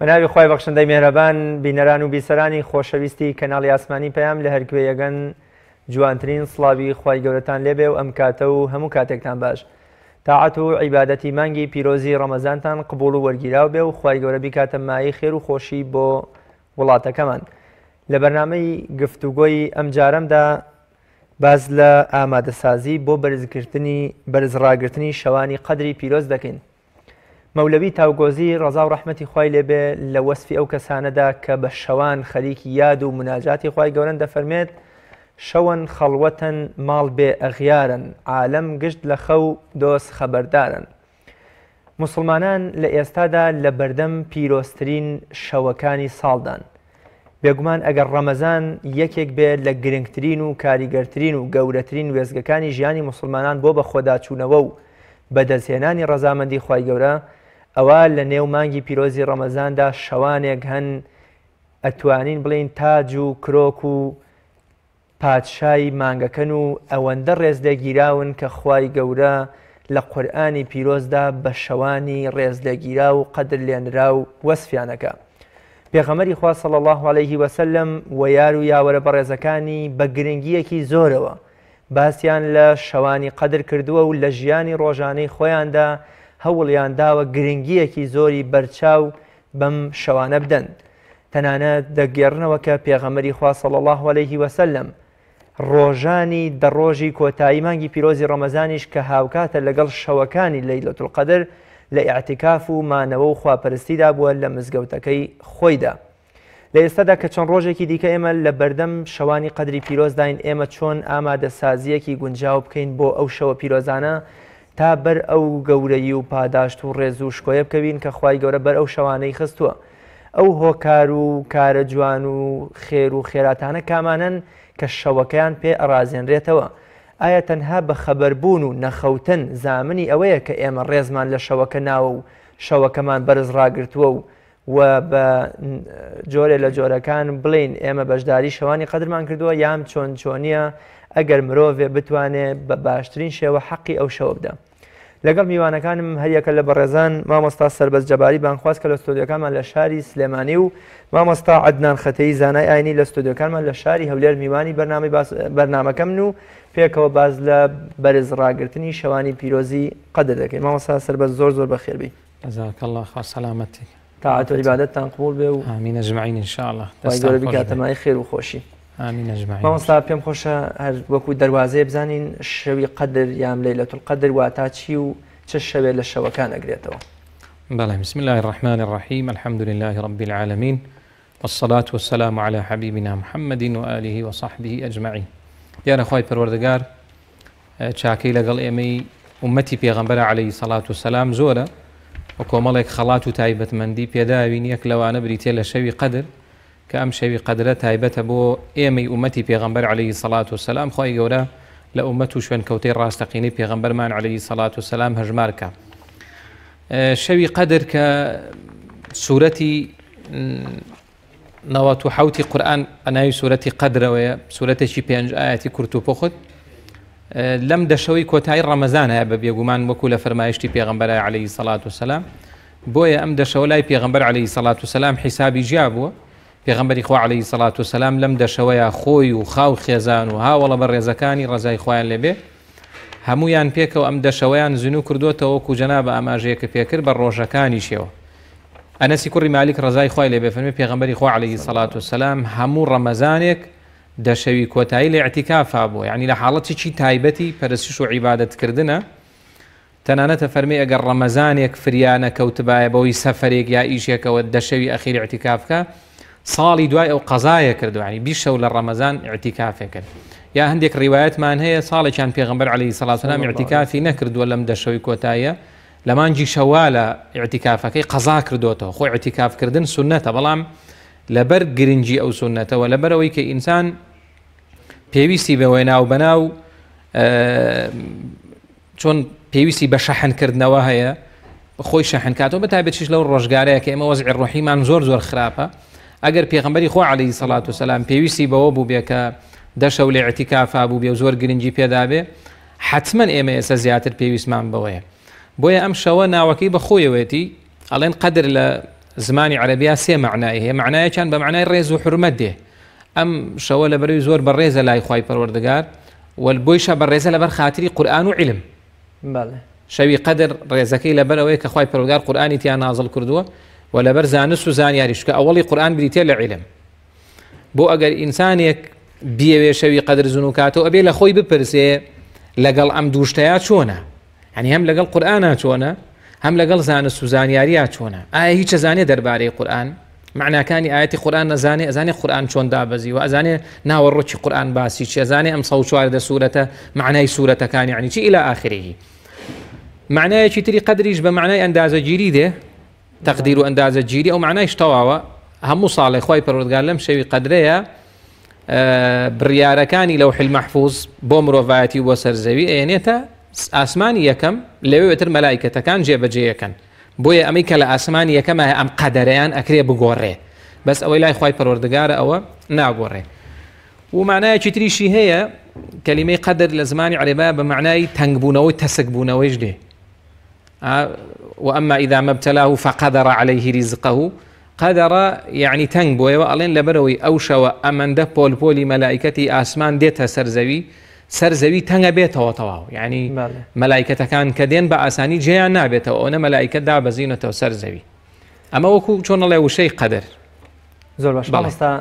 بەناوی خۆی بەخشندەی مێرەبان بینەران و بیسەرانی خۆشەویستی کەناڵی ئاسمانی پەیام لە هەرگوێیەگەن جوانترین سڵاوی خی گەورەتان لێبێ و ئەم کاتە و هەموو کاتێکتان باش. تاعەت و عیبادەتی مانگی پیرۆزی ڕەمەزانتان قبول و وەرگیراو بێ و خی گەورە بیکاتە مایی خێر و خۆشی بۆ وڵاتەکەمان. لە بەرنامەی گفتوگۆی ئەم جارەمدا باز لە ئامادەسازی بۆ بەرزڕاگرتنی شەوانی قەدری پیرۆز دەکەین. مەولەوی تاوگۆزی ڕەزا و ڕەحمەتی خوای لێبێ لە وەسفی ئەو کەسانەدا کە بە شەوان خەریکی یاد و مناجاتی خوای گەورە دەفەرمێت شەوەن خەڵوەتەن ماڵ بێ ئەغیارن عالەم گشت لە خەو دۆست خەبەردارن. موسڵمانان لە ئێستادا لە بەردەم پیرۆزترین شەوەکانی ساڵدان. بێگومان ئەگەر ڕەمەزان یەکێک بێت لە گرنگترین و کاریگەرترین و گەورەترین وێزگەکانی ژیانی موسڵمانان بۆ بە خۆداچوونەوە و بەدەستهێنانی ڕەزامەندی خوای گەورە، ئەوە لە نێو مانگی پیرۆزی ڕەمەزاندا شەوانێک هەن ئەتوانین بڵین تاج و کرۆک و پادشای مانگەکەن و ئەوەندە ڕێزلێگیراون کە خوای گەورە لە قورئانی پیرۆزدا بە شەوانی ڕێزلێگیرا و قەدر لێنرا و وەسفیانەکە. پێغەمبەری خوا صلی الله علیه وسلم و یار و یاوەرە بەڕێزەکانی بە گرنگیەکی زۆرەوە باسییان لە شەوانی قەدر کردووە و لە ژیانی ڕۆژانەی خۆیاندا هەوڵیان داوە گرنگیەکی زۆری بەرچاو بەم شەوانە بدەن. تەنانەت دەگێڕنەوە کە پێغەمبەری خوا صلی الله علیه وسلم ڕۆژانی دەڕۆژی کۆتایی مانگی پیرۆزی ڕەمەزانیش کە هاوکاتە لەگەڵ شەوەکانی لەیلەت القەدر لە ئیعتیکاف و مانەوە و خواپەرستیدا بووە لە مزگەوتەکەی خۆیدا. لە ئێستادا کە چەند ڕۆژێکی دیکە ئێمە لە بەردەم شەوانی قەدری پیرۆزداین، ئێمە چۆن ئامادەسازیەکی گونجاو بکەین بۆ ئەو شەوە پیرۆزانە تا بەر ئەو گەورەی و پاداشت و ڕێز و شکۆیە بکەوین کە خوای گەورە بەر ئەو شەوانەی خستووە. ئەو هۆکار و کارە جوان و خێر و خێراتانە کامانن کە شەوەکەیان پێ ئەڕازێنرێتەوە. ئایا تەنها بە خەبەربوون و نەخەوتن زامنی ئەوەیە کە ئێمە ڕێزمان لە شەوەکە ناوە و شەوەکەمان بەرز ڕاگرتووە و بە جۆرێ لە جۆرەکان بڵین ئێمە بەشداری شەوانی قەدرمان کردووە، یام چۆن چۆنیە ئەگەر مرۆڤێ بتوانێت بە باشترین شێوە حەقی ئەو شەوە بدە. لەگەڵ میوانەکانم هەریەکە لە بەڕێزان مامۆستا سەربەز جەباری بانخواست کە لە ستۆدیۆکانمان لە شاری سلێمانی و مامۆستا عەدنان خەتەیی زانای ئاینی لە ستۆدیۆکانمان لە شاری هەولێر میوانی بەرنامەکەمن و پێکەوە باز لە بەرز ڕاگرتنی شەوانی پیرۆزی قەدر دەکەین. مامۆستا سەربەز زۆر زۆر بەخێربی. جەزاک الله خوا سەلامەتی. تاعەت و عیبادەتتان قبول بێ و ئامین ئەجمەعین ئینشاءالله. خوای گەورە بیکاتە مای خێر و خۆشی. ئامین ئەجمەعین. مامۆستا پێم خۆشە هەر وەکو دەواازەیە بزانین شەوی قەدر یام لەیلەت القەدر واتە چی و چه شەوێ لە شەوەکان ئەگرێتەوە؟ بەڵێ بسم الله الرحمن الرحيم الحمد لله رب العالمين والصلاة والسلام على حبيبنا محمد وآله وصحبه أجمعين. دیارە خوای پەروەردگار چاکەی لەگەڵ ئێمەی ئومەتی پێغەمبەر عەلەیهی سەڵات وسەلام زۆرە و کۆمەڵێک خەڵات و تایبەتمەندی پێداوین یەک لەوانە بریتێ لە شەوی قەدر کە ئەم شەوی قەدرە تایبەتە بۆ ئێمەی ئومەتی پێغەمبەر عەلەیهی سەڵات وسەلام. خوای گەورە لە ئومەت و شوێن کەوتەی ڕاستەقینەی پێغەمبەرمان عەلەیهی سەڵات وسەلام هەژمارکە. شەوی قەدر کە سوورەتی 97 قورئان ئەناوی سوورەتی قەدرەوەیە، سوورەتێکی 5 ئاەتی کورت و پوخت لەم دەشەوەی کۆتایی ڕەمەزان هەیە بە بێگومان وەکو لە فەرمایشتی پێغەمبەر عەلەیهی سەڵات وسەلام. بۆیە ئەم دەشەوە لای پێغەمبەر عەلەیهی سەڵات وسەلام حیسابی جیا بووە. پێغەمبەری خوا عەلەیهی سەڵات وسەلام لەم دەشەوەیە خۆی و خاو خێزان و هاوڵە بەڕێزەکانی ڕەزای خۆیان لێبێ هەمویان پێکەوە ئەم دەشەوەیان زنو کردوتەوە وەکو جەنابە ئاماژەیەکە پێکرد بە ڕۆژەکانی شێوە. ئەنەسی کوڕی مالیک ڕەزای خۆی لێبێ فەرمێ پێغەمبەری خوا عەلەیهی سەڵات وسەلام هەموو ڕەمەزانێک دەشەوی کۆتایی لە ئیعتیکافا بووە، یعنی لە حاڵەتێکی تایبەتی پەرستش و عیبادەتکردنە. تەنانەتە فەرمێ ئەگەر ڕەمەزانێک فریانە کەوتبایە بەوەی سەفەرێک یا ئیشێکەوە دەشەوی ئەخیر ئیعتیکافکە ساڵی دوای ئەو قەزایە کردو، ینی 20 شەو لە ڕەمەزان ئیعتیکافێ کرد. یا هەندێک ڕیوایەتمان هەیە ساڵێکیان پێغەمبەر عەلەیهی سەڵات وسەلام ئیعتیکافی نەکردووە لەم دەشەوەی کۆتاییە، لە مانگی شەوالە ئیعتیکافەکەی قەزا کردوتەوە. خۆی ئیعتیکافکردن سونەتە، بەڵام لەبەر گرنگی ئەو سونەتەوە لەبەرەوەی کە ئینسان پێویستی بەوەی ناو بەناو چۆن پێویستی بە شەحنکردنەوە هەیە خۆی شەحنکاتەوە بەتایبەتیش لەو ڕۆژگارەیە کە ئێمە وەزعی ڕۆحیمان زۆر زۆر خراپە. ئەگەر پێغەمبەری خوا عەلەیهی سەڵات وسەلام پێویستی بەوە بوو بێ کە دەشەو لە ئیعتیکافا بوو بێ و زۆر گرنگی پێدا بێ، حتمما ئێمە ئێستا زیاتر پێویستمان بەوەیە. بۆیە ئەم شەوە ناوەکەی بە خۆیەوەتی ئەڵێن قەدر لە زمانی عەرەبیا سێ معنای هەیە. معنایەکیان بە معنای ڕێز و حورمەت دێ. ئەم شەوە لەبەرەوەی زۆر بەڕێزە لای خوای پەروەردگار بۆیشە بەڕێزە لەبەر خاتری قورئان و عیلم. شەوی قەدر ڕێزەکەی لەبەرەوەی کە خوای پەروەردگار قورئانی تیان نازڵ کردووە و لەبەر زانست و زانیاریش کە ئەوڵی قورئان بریتێ لە عیلم. بۆ ئەگەر ئینسانێک بیەوێ شەوی قەدر زنوکاتەوە ئەبێ لە خۆی بپرسێ لەگەڵ ئەم دووشتەیە چۆنە؟ یعنی هەم لەگەڵ قورئانە چۆنە، هەم لەگەڵ زانست و زانیاریە چۆنە؟ ئایا هیچ ئەزانێ دەربارەی قورئان؟ معناکانی ئاەتی قورئان نەزانێ، ئەزانێ قورئان چۆن دابەزی و ئەزانێ ناوەڕۆکی قورئان باسی چی، ئەزانێ ئەم 114 سوورەتە معنای سوورەتەکانی یعنی چی إلى آخره. معنایەکی تری قەدریش بە معنای ئەندازەگیری دێ، تەقدیر و ئەندازەگیری، ئەو معنایش تەواوە. هەموو ساڵی خوای پەروەردگار لەم شەوی قەدرەیە بڕیارەکانی لەوح المەحفوظ بۆ مرۆڤایەتی و بۆ سەرزەوی ئەێنێتە ئاسمانی یەکەم، لەوێتر مەلایکەتەکان جێبەجێیەکەن. بۆیە ئەمەی کە لە ئاسمانی یەکەمە ئەم قەدەرەیان ئەکرێ بگۆڕێ، بەس ئەوەی لای خوای پەروەردگارە ئەوە ناگۆڕێ. و معنایەکی تریشی هەیە کەلیمەی قەدر لە زمانی عەرەبیە بە معنای تەنگبوونەوەی تەسکبوونەوەیش دێ. وأما إذا ما ابتلاه فقدر عليه رزقه. قدر يعني تنگ بۆیەوە ئەڵێن لەبەرەوەی ئەو شەوە ئەمەندە پۆلی مەلایکەتی ئاسمان دێتە سەرزەوی تەنگە بێتەوە تەواو. یعنی مەلایکەتەکان کە دێن بە ئاسانی جێیان نابێتەوە، ئەوە مەلایکەت دابەزینەتەوە سەرزەوی. ئەمە وەکو چۆن ئەڵێ وشەی قەدر. زۆر باش. بەڵێستا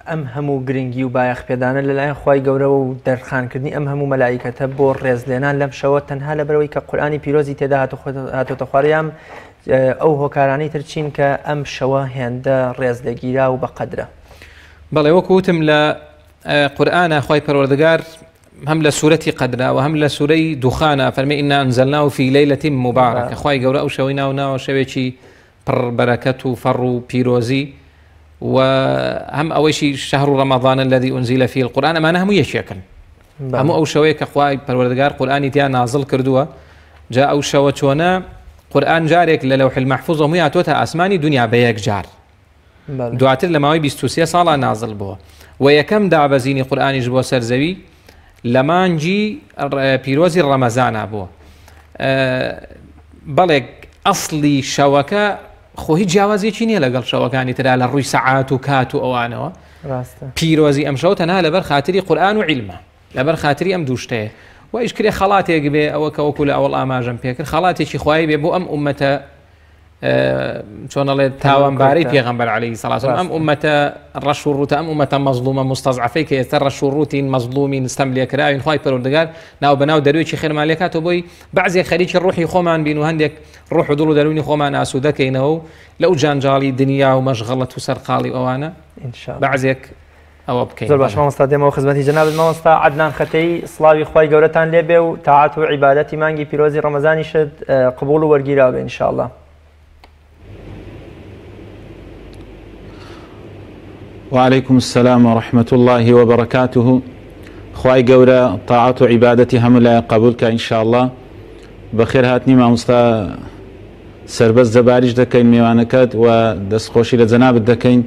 ئەم هەموو گرنگی و بایەخ پێدانە لەلایەن خوای گەورەوە و دەرخانکردنی ئەم هەموو مەلایکەتە بۆ ڕێزلێنان لەم شەوە تەنها لەبەرەوەی کە قورئانی پیرۆزی تێدا هاتۆتە خوارەیەم ئەو هۆکارانەی ترچین کە ئەم شەوە هێندە ڕێزلەگیرا و بە قەدرە. بەڵێ وەکو وتم لە قورئانە خوای پەروەردگار هەم لە سوورەتی قەدرا و هەم لە سوورەی دوخانە فەرمێ ئینا ئەنزەلناه فی لەیلەة مبارەکە. خوای گەورە ئەو شەوەی ناوناوە شەوێکی پڕ بەرەکەت و فەڕ و پیرۆزی، و هەم ئەوەیشی شەهر ڕەمەضان الذی ئونزیل فیه القورئان، ئەمانە هەموو یەکێکن. هەموو ئەو شەوەیە کە خوای پەروەردگار قورئانی تیا نازڵ کردووە. جا ئەو شەوە چۆنە قورئان جارێک لە لەوح المەحفوظ هەمووی هاتۆتە ئاسمانی دنیا بە یەک جار، دواتر لە ماوەی 23 ساڵە نازڵ بووە. و یەکەم دابەزینی قورئانیش بۆ سەرزەوی لە مانگی پیرۆزی ڕەمەزانە بووە. بەڵێک ئەسڵی شەوەکە خۆ هیچ جیاوازێکی نییە لەگەڵ شەوەکانی ترا لە ڕووی سەعات و کات و ئەوانەوە. پیرۆزی ئەم شەو تەنها لەبەر خاتری قورئان و عیلمە، لەبەر خاتری ئەم دووشتەیە. و ئیشکرێ خەڵاتێک بێ ئەوە کە وەکو لە ئەوڵ ئاماژەم پێکرد، خەڵاتێکی خوای بێ بۆ ئەم ئومەتە چۆنەڵێ تاوانبارەی پێغەمبەر عەلەیهی سەڵات وسەلام، ئەم ئومەتە ڕەش و ڕوتە، ئەم ئومەتە مەزلومە مستەضعەفەی کە ئێستا ڕەش و ڕوتین مەزلومین ستەم لێکراوین، خوای پەروەردگار ناو بەناو دەروێکی خێرمان لێ کاتەوە بۆی بەعزێک خەریکی ڕوحی خۆمان بین و هەندێک ڕوح و دڵ و دەرونی خۆمان ئاسوودەکەینەوە و لەو جانجاڵی دنیا و مەشغەڵەت و سەرقاڵی ئەوانە بەعزێک ئەوە بکەین. زۆر باش مامۆستا دێمەوە خزمەتی جەنابەت مامۆستا عەدنان خەتەی، سڵاوی خوای گەورەتان لێبێ و تاعات و عیبادەتی مانگی پیرۆزی ڕەمەزانیشت قبوڵ و وەرگیراو بێ ئینشاءالله. وعليكم السلام ورحمة الله وبركاته. خواي قورا طاعة وعبادتي هم لا قبولك إن شاء الله. بخير هاتني مع مستا سربز زبارج دكين ميوانكات ودس خوشي لزناب دكين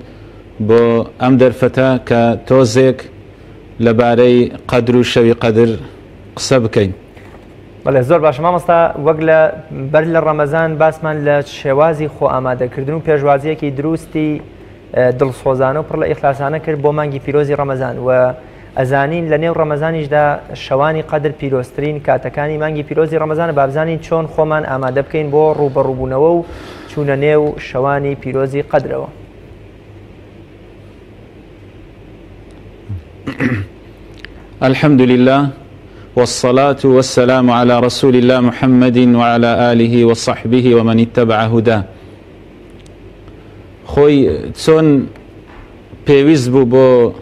بو أم درفتا كتوزيك لباري قدر وشوي قدر قصبكين. بەڵێ زۆر باش مامۆستا، وەک لە بەر لە ڕەمەزان باسمان لە شێوازی خۆ ئامادەکردن و پێشوازیەکی دروستی دڵسۆزانە و پڕ لە ئیخلاسانە کرد بۆ مانگی پیرۆزی ڕەمەزان، و ئەزانین لە نێو ڕەمەزانیشدا شەوانی قەدر پیرۆزترین کاتەکانی مانگی پیرۆزی ڕەمەزانە، بابزانین چۆن خۆمان ئامادە بکەین بۆ ڕوبەڕووبوونەوە و چوونە نێو شەوانی پیرۆزی قەدرەوە. الحمد لله والصلاة والسلام على رسول الله محمد وعلى آله وصحبه ومن اتبع هداه. خۆی چۆن پێویست بوو بۆ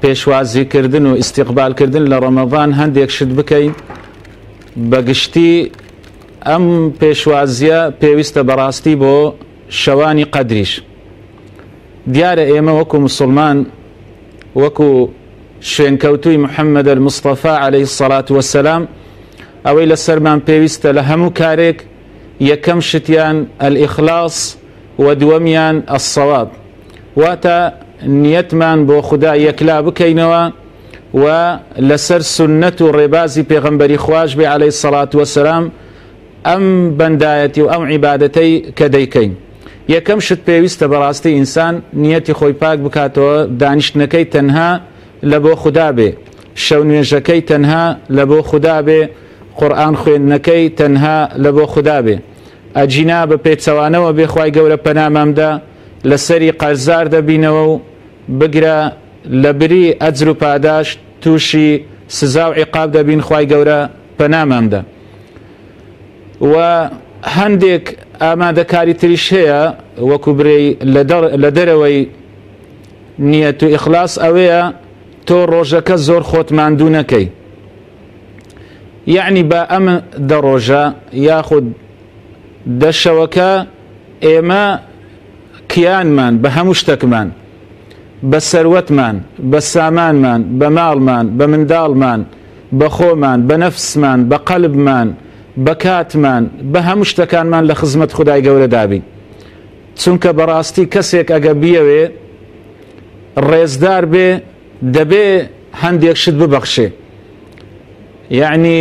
پێشوازیکردن و ئیستیقبالکردن لە ڕەمەضان هەندێک شت بکەین. بەگشتی ئەم پێشوازیە پێویستە بەڕاستی بۆ شەوانی قەدریش. دیارە ئێمە وەکو مسلمان، وەکو شوێنکەوتووی محەممەد المستەفا عەلەیهی السەڵات وەسەلام، ئەوەی لەسەرمان پێویستە لە هەموو کارێک یەکەم شتیان الئیخلاص و دووەمیان الصەواب، واتە نیەتمان بۆ خوددا یەکلا بکەینەوە و لەسەر سنەت و ڕێبازی پێغەمبەری خوش بێ عەلەیهی السەڵات وەسەلام ئەم بەندایەتی و ئەم عیبادەتەی کە دەیکەین. یەکەم شت پێویستە بەڕاستی ئینسان نیەتی خۆی پاک بکاتەوە، دانیشتنەکەی تەنها لە بۆ خوددا بێ، شەو نوێژەکەی تەنها لە بۆ خوددا بێ، قورئان خوێندنەکەی تەنها لە بۆ خوددا بێ، ئەجینا بە پێچەوانەوە بێ. خوای گەورە پەنامەمدا لەسەری قەرزار دەبینەوە و بگرە لە بری ئەجر و پاداش تووشی سزا و عیقاب دەبین. خوای گەورە پەنامەمدا. و هەندێک ئامادەکاری تریش هەیە وەکو برێی لە دەرەوەی نیەت و ئیخلاس ئەوەیە تۆ ڕۆژەکە زۆر خۆت ماندوو نەکەی، یعنی بە ئەم دە ڕۆژە یاخود دەشەوەکە ئێمە کیانمان بە هەموو شتێکمان، بە سەروەتمان، بە سامانمان، بە ماڵمان، بە منداڵمان، بە خۆمان، بە نەفسمان، بە قەلبمان، بە کاتمان، بە هەموو شتەکانمان لە خزمەت خودای گەورە دابین. چونکە بەڕاستی کەسێک ئەگە بیەوێ ڕێزدار بێ دەبێ هەندێک شت ببەخشێ. یعنی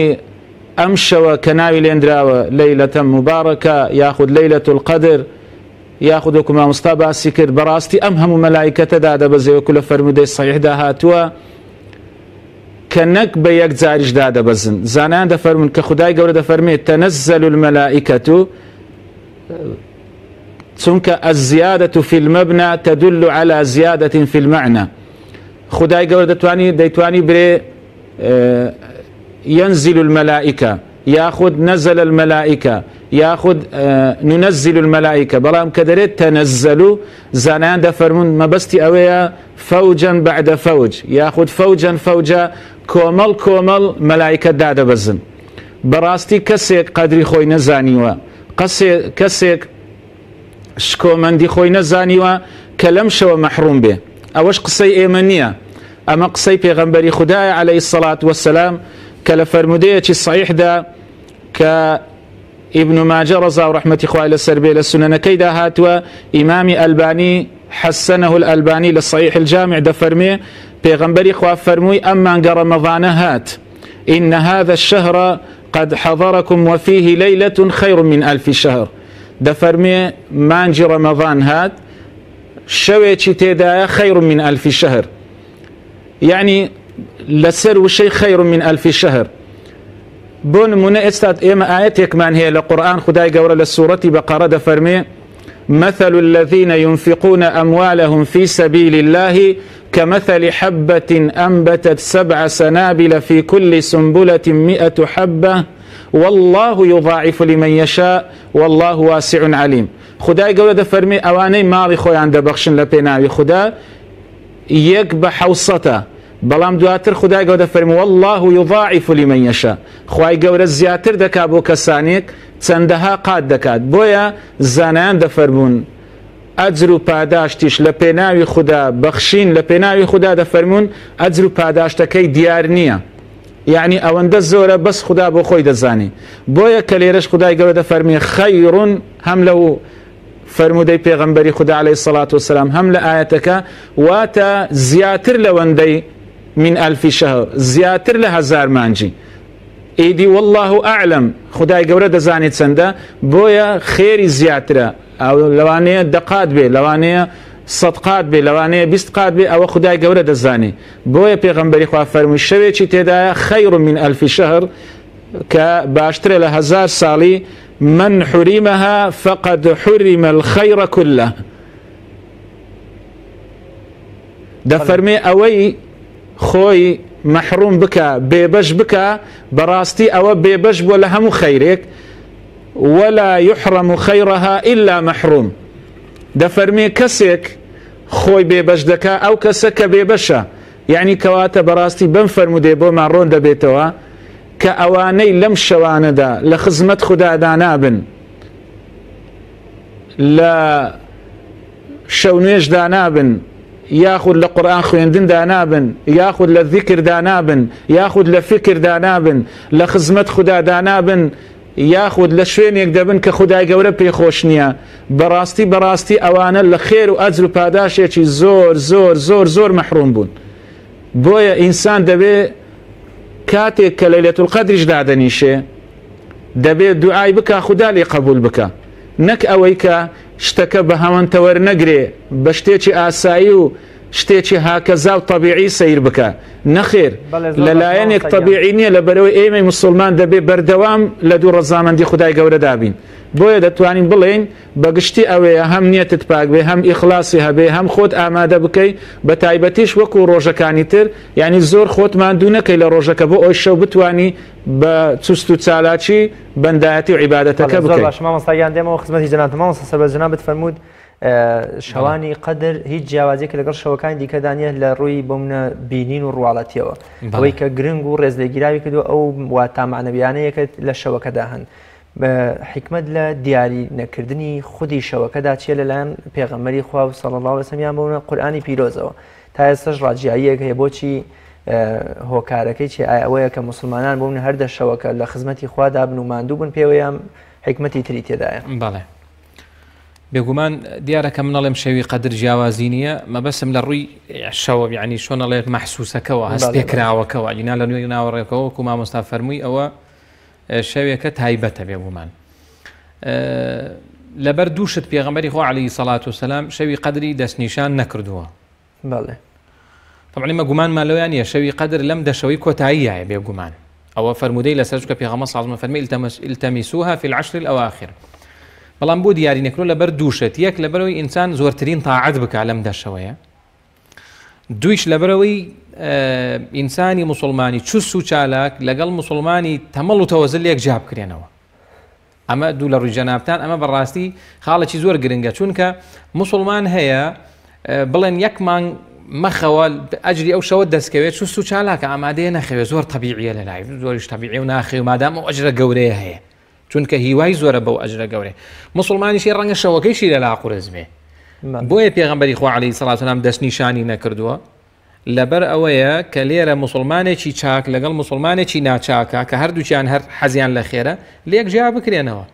ئەم شەوە کە ناوی لێنراوە لەیلەتە مبارەکە یاخود لەیلەة القەدر یاخود وەکو مامۆستا باسی کرد، بەڕاستی ئەم هەموو مەلایکەتە دادەبەزێ وەکو لە فەرمودەی سەحیحدا هاتووە کە نەک بە یەک جاریش دادەبەزن. زانایان دەفەرمون کە خودای گەورە دەفەرمێت تەنەزەل المەلائکەة، چونکە الزیادة في المبنى تدل على زیادة في المعنى. خدای گەورە دەیتوانی برێ ينزل الملائكة ياخذ نزل الملائكة ياخذ ننزل الملائكة، بەڵام کە دەرێت تەنەزەلو زانایان دەفەرمون مەبەستی ئەوەیە فەوجا بعد فەوج یاخود فەوجا فەوجا، کۆمەڵ کۆمەڵ مەلایکەت دادەبەزن. بەڕاستی کەسێک قەدری خۆی نەزانیوە، کەسێک شکۆمەندی خۆی نەزانیوە کە لەم شەوە مەحروم بێ. ئەوەش قسەی ئێمە نییە، ئەمە قسەی پێغەمبەری خودایە عەلەیهی السەڵات وەسەلام کە لە فەرمودەیەکی صحیحدا کە ئیبن ماجە ڕەزا و ڕەحمەتی خوای لەسەر بێ لە سونەنەکەیدا هاتووە، ئیمامی ئەلبانی حەسەنەه الئەلبانی لە صحیح الجامع دەفەرمێ پێغەمبەری خوا فەرمووی ئەم مانگە ڕەمەضانە هات، إن هذا الشهر قد حضركم وفيه ليلة خير من 1000 شهر. دەفەرمێ مانجی ڕەمەضان هات، شەوێکی تێدایە خير من 1000 شهر، يعني لەسەر وشەی خير من 1000 شهر. بۆ نمونە ئێستا ئێمە ئاەتێکمان هەیە لە قورئان، خودای گەورە لە سوورەتی بەقەرە دەفەرمێ مثل الذين ينفقون أموالهم في سبيل الله كمثل حبة أنبتت 7 سنابل في كل سنبلة 100 حبة والله يضاعف لمن يشاء والله واسع عليم. خدای گەورە دەفەرمێ ئەوانەی ماڵی خۆیان دەبەخشن لە پێناوی خوددا یەک بە 700، بەڵام دواتر خدای گەورە دەفەرمێ والله يضاعف لمن يشاء، خوای گەورە زیاتر دەکات بۆ کەسانێک چەندەها قات دەکات. بۆیە زانایان دەفەرمون ئەجر و پاداشتیش لە پێناوی خوددا، بەخشین لە پێناوی خوددا دەفەرمون ئەجر و پاداشتەکەی دیار نییە، یعنی ئەوەندە زۆرە بەس خوددا بۆ خۆی دەزانی. بۆیە کە لێرەش خدای گەورە دەفەرمێ خەیڕون، هەم لەو فەرمودەی پێغەمبەری خوددا عەلەیهی السەڵات وەسەلام هەم لە ئاەتەکە، واتە زیاتر لەوەندەی من 1000 شهر، زیاتر لە 1000 مانجی. ئیدی والله ئەعلەم، خدای گەورە دەزانێت چەندە، بۆیە خێری زیاترە، لەوانەیە 10 قات بێ، لەوانەیە 100 قات بێ، لەوانەیە 20 قات بێ، ئەوە خدای گەورە دەزانێت. بۆیە پێغەمبەری خوا فەرمووی شەوێکی تێدایە خەیر من 1000 شهر، کە باشترە لە 1000 ساڵی من حرمها فقد حرم الخير كله. دەفەرمێ ئەوەی خۆی محروم بکە، بێبەش بکە، بەڕاستی ئەوە بێبەش بووە لە هەموو خەیرێک، ولا يحرم خيرها إلا محروم. دەفەرمێ کەسێک خۆی بێبەش دەکا، ئەو کەسە کە بێبەشە، یعنی کەواتە بەڕاستی بەم فەرمودێ بۆمان ڕۆن دەبێتەوە کە ئەوانەی لەم شەوانەدا لە خزمەت خوددادا نابن، لە شەو نوێژدا نابن، یاخود لە قورئان خوێندندا نابن، یاخود لە ذیکردا نابن، یاخود لە فکردا نابن، لە خزمەت خوددادا نابن، یاخود لە شوێنێک دەبن کە خودای گەورە پێخۆش نییە، بەڕاستی ئەوانە لە خێر و ئەجر و پاداشێکی زۆر زۆر زۆر زۆر مەحروم بوون. بۆیە ئینسان دەبێت کاتێک کە لەیلەة القەدریش دادەنیشێ دەبێت دوعای بکە خوددا لێ قبول بکە، نەک ئەوەی کە شتەکە بە هەمەندەوە نەگرێ بە شتێکی ئاسایی و شتێکی هاکەزا و تەبیعی سیر بکە نەخێر لەلایەنێک تەبیعی نییە لەبەرەوەی ئێمەی مسلمان دەبێ بەردەوام لە دوو ڕەزامەندی خودای گەورە دابین بۆیە دەتوانین بڵێن بەگشتی ئەوەیە هەم نیەتت پاک بێ هەم ئیخلاسی هەبێ هەم خۆت ئامادە بکەی بە تایبەتیش وەکو ڕۆژەکانی تر یعنی زۆر خۆتمان دوو نەکەی لە ڕۆژەکە بۆ ئەوی شەو بتوانی بە چوست و چالاکی بەندایەتی و عیبادەتەکە بکەیت. باش مامۆستایان دێمەوە خزمەتی جەناب مامۆستا سەربەرجەناب بفەرموود شەوانی قەدر هیچ جیاوازیەک لەگەڵ شەوەکانی دیکەدا نیە لە ڕووی بۆمنە بینین و ڕواڵەتیەوە ئەوەی کە گرنگ و ڕێزلێگیراوی کردو ئەو واتامانەبیانەیەکە لە شەوەکەدا هەن بە حکمت لە دیاری نەکردنی خودی شەوەکەدا چیە لەلایەن پێغەمبەری خوا و صلی الله علیه و سلم یان بۆمنە قورئانی پیرۆزەوە تا ئێستاش ڕاجیاییەک هەیە بۆچی هۆکارەکەی چی ئەوەیە کە مسلمانان بۆمنە هەردە شەوەکە لە خزمەتی خوادا بن و ماندوو بن پێوەیان حکمەتی تری تێدایە. بەڵێ بێگومان دیارەکە منەڵێم شەوی قەدر جیاوازی نییە مەبەسم لە ڕووی شەوە یعنی شۆنەڵێت مەحسوسەکەەوە هەست پێکراوەکەەوە لینا لە نوێی ناوەڕێکەوە وەکو مامۆستا فەرمووی ئەوە شەوێکە تایبەتە بێگومان لەبەر دووشت پێغەمبەری خوا عەلەیهی سەڵات وسەلام شەوی قەدری دەستنیشان نەکردووە. بەڵێ طبعا مە گومانمان لەوەیان نیە شەوی قەدر لەم دەشەوەی کۆتاییایە بێگومان ئەوە فەرمودەی لەسەر چکە پێغەمبەر صلی الله علیه و سلم فەرمی التەمیسوها فی العشر الأواخر بەڵام بۆ دیاری نەکرۆ لەبەر دووشت یەک لەبەرەوەی ئینسان زۆرترین تاعەت بکات لەم دەشەوەیە دویش لەبەرەوەی ئینسانی مسلمانی چوس و چالاک لەگەڵ مسلمانی تەمەڵ و تەوەزل یەک جا بکرێنەوە ئەمە دوو لە ڕووی جەنابتان ئەمە بەڕاستی خاڵێکی زۆر گرنگە چونکە مسلمان هەیە بڵێن یەک مانگ مەخەوە ئەجری ئەو شەوە دەستکەوێت چوس و چالاکە ئامادەیە نەخەوێت زۆر تەبیعیە لە لای زۆریش تەبیعی و ناخێ و مادام ئەو ئەجرە گەورەیە هەیە چونکە هیوای زۆرە بەو ئەجرە گەورەی مسلمانیشی ڕەنگە شەوەکەیشی لە لاقورزمێ بۆیە پێغەمبەری خوا عەلەیهی سەڵات وسەلام دەستنیشانی نەکردووە لەبەر ئەوەیە کە لێرە مسلمانێکی چاک لەگەڵ مسلمانێکی ناچاکە کە هەردووچیان هەر حەزیان لە خێرە لێک جیا بکرێنەوە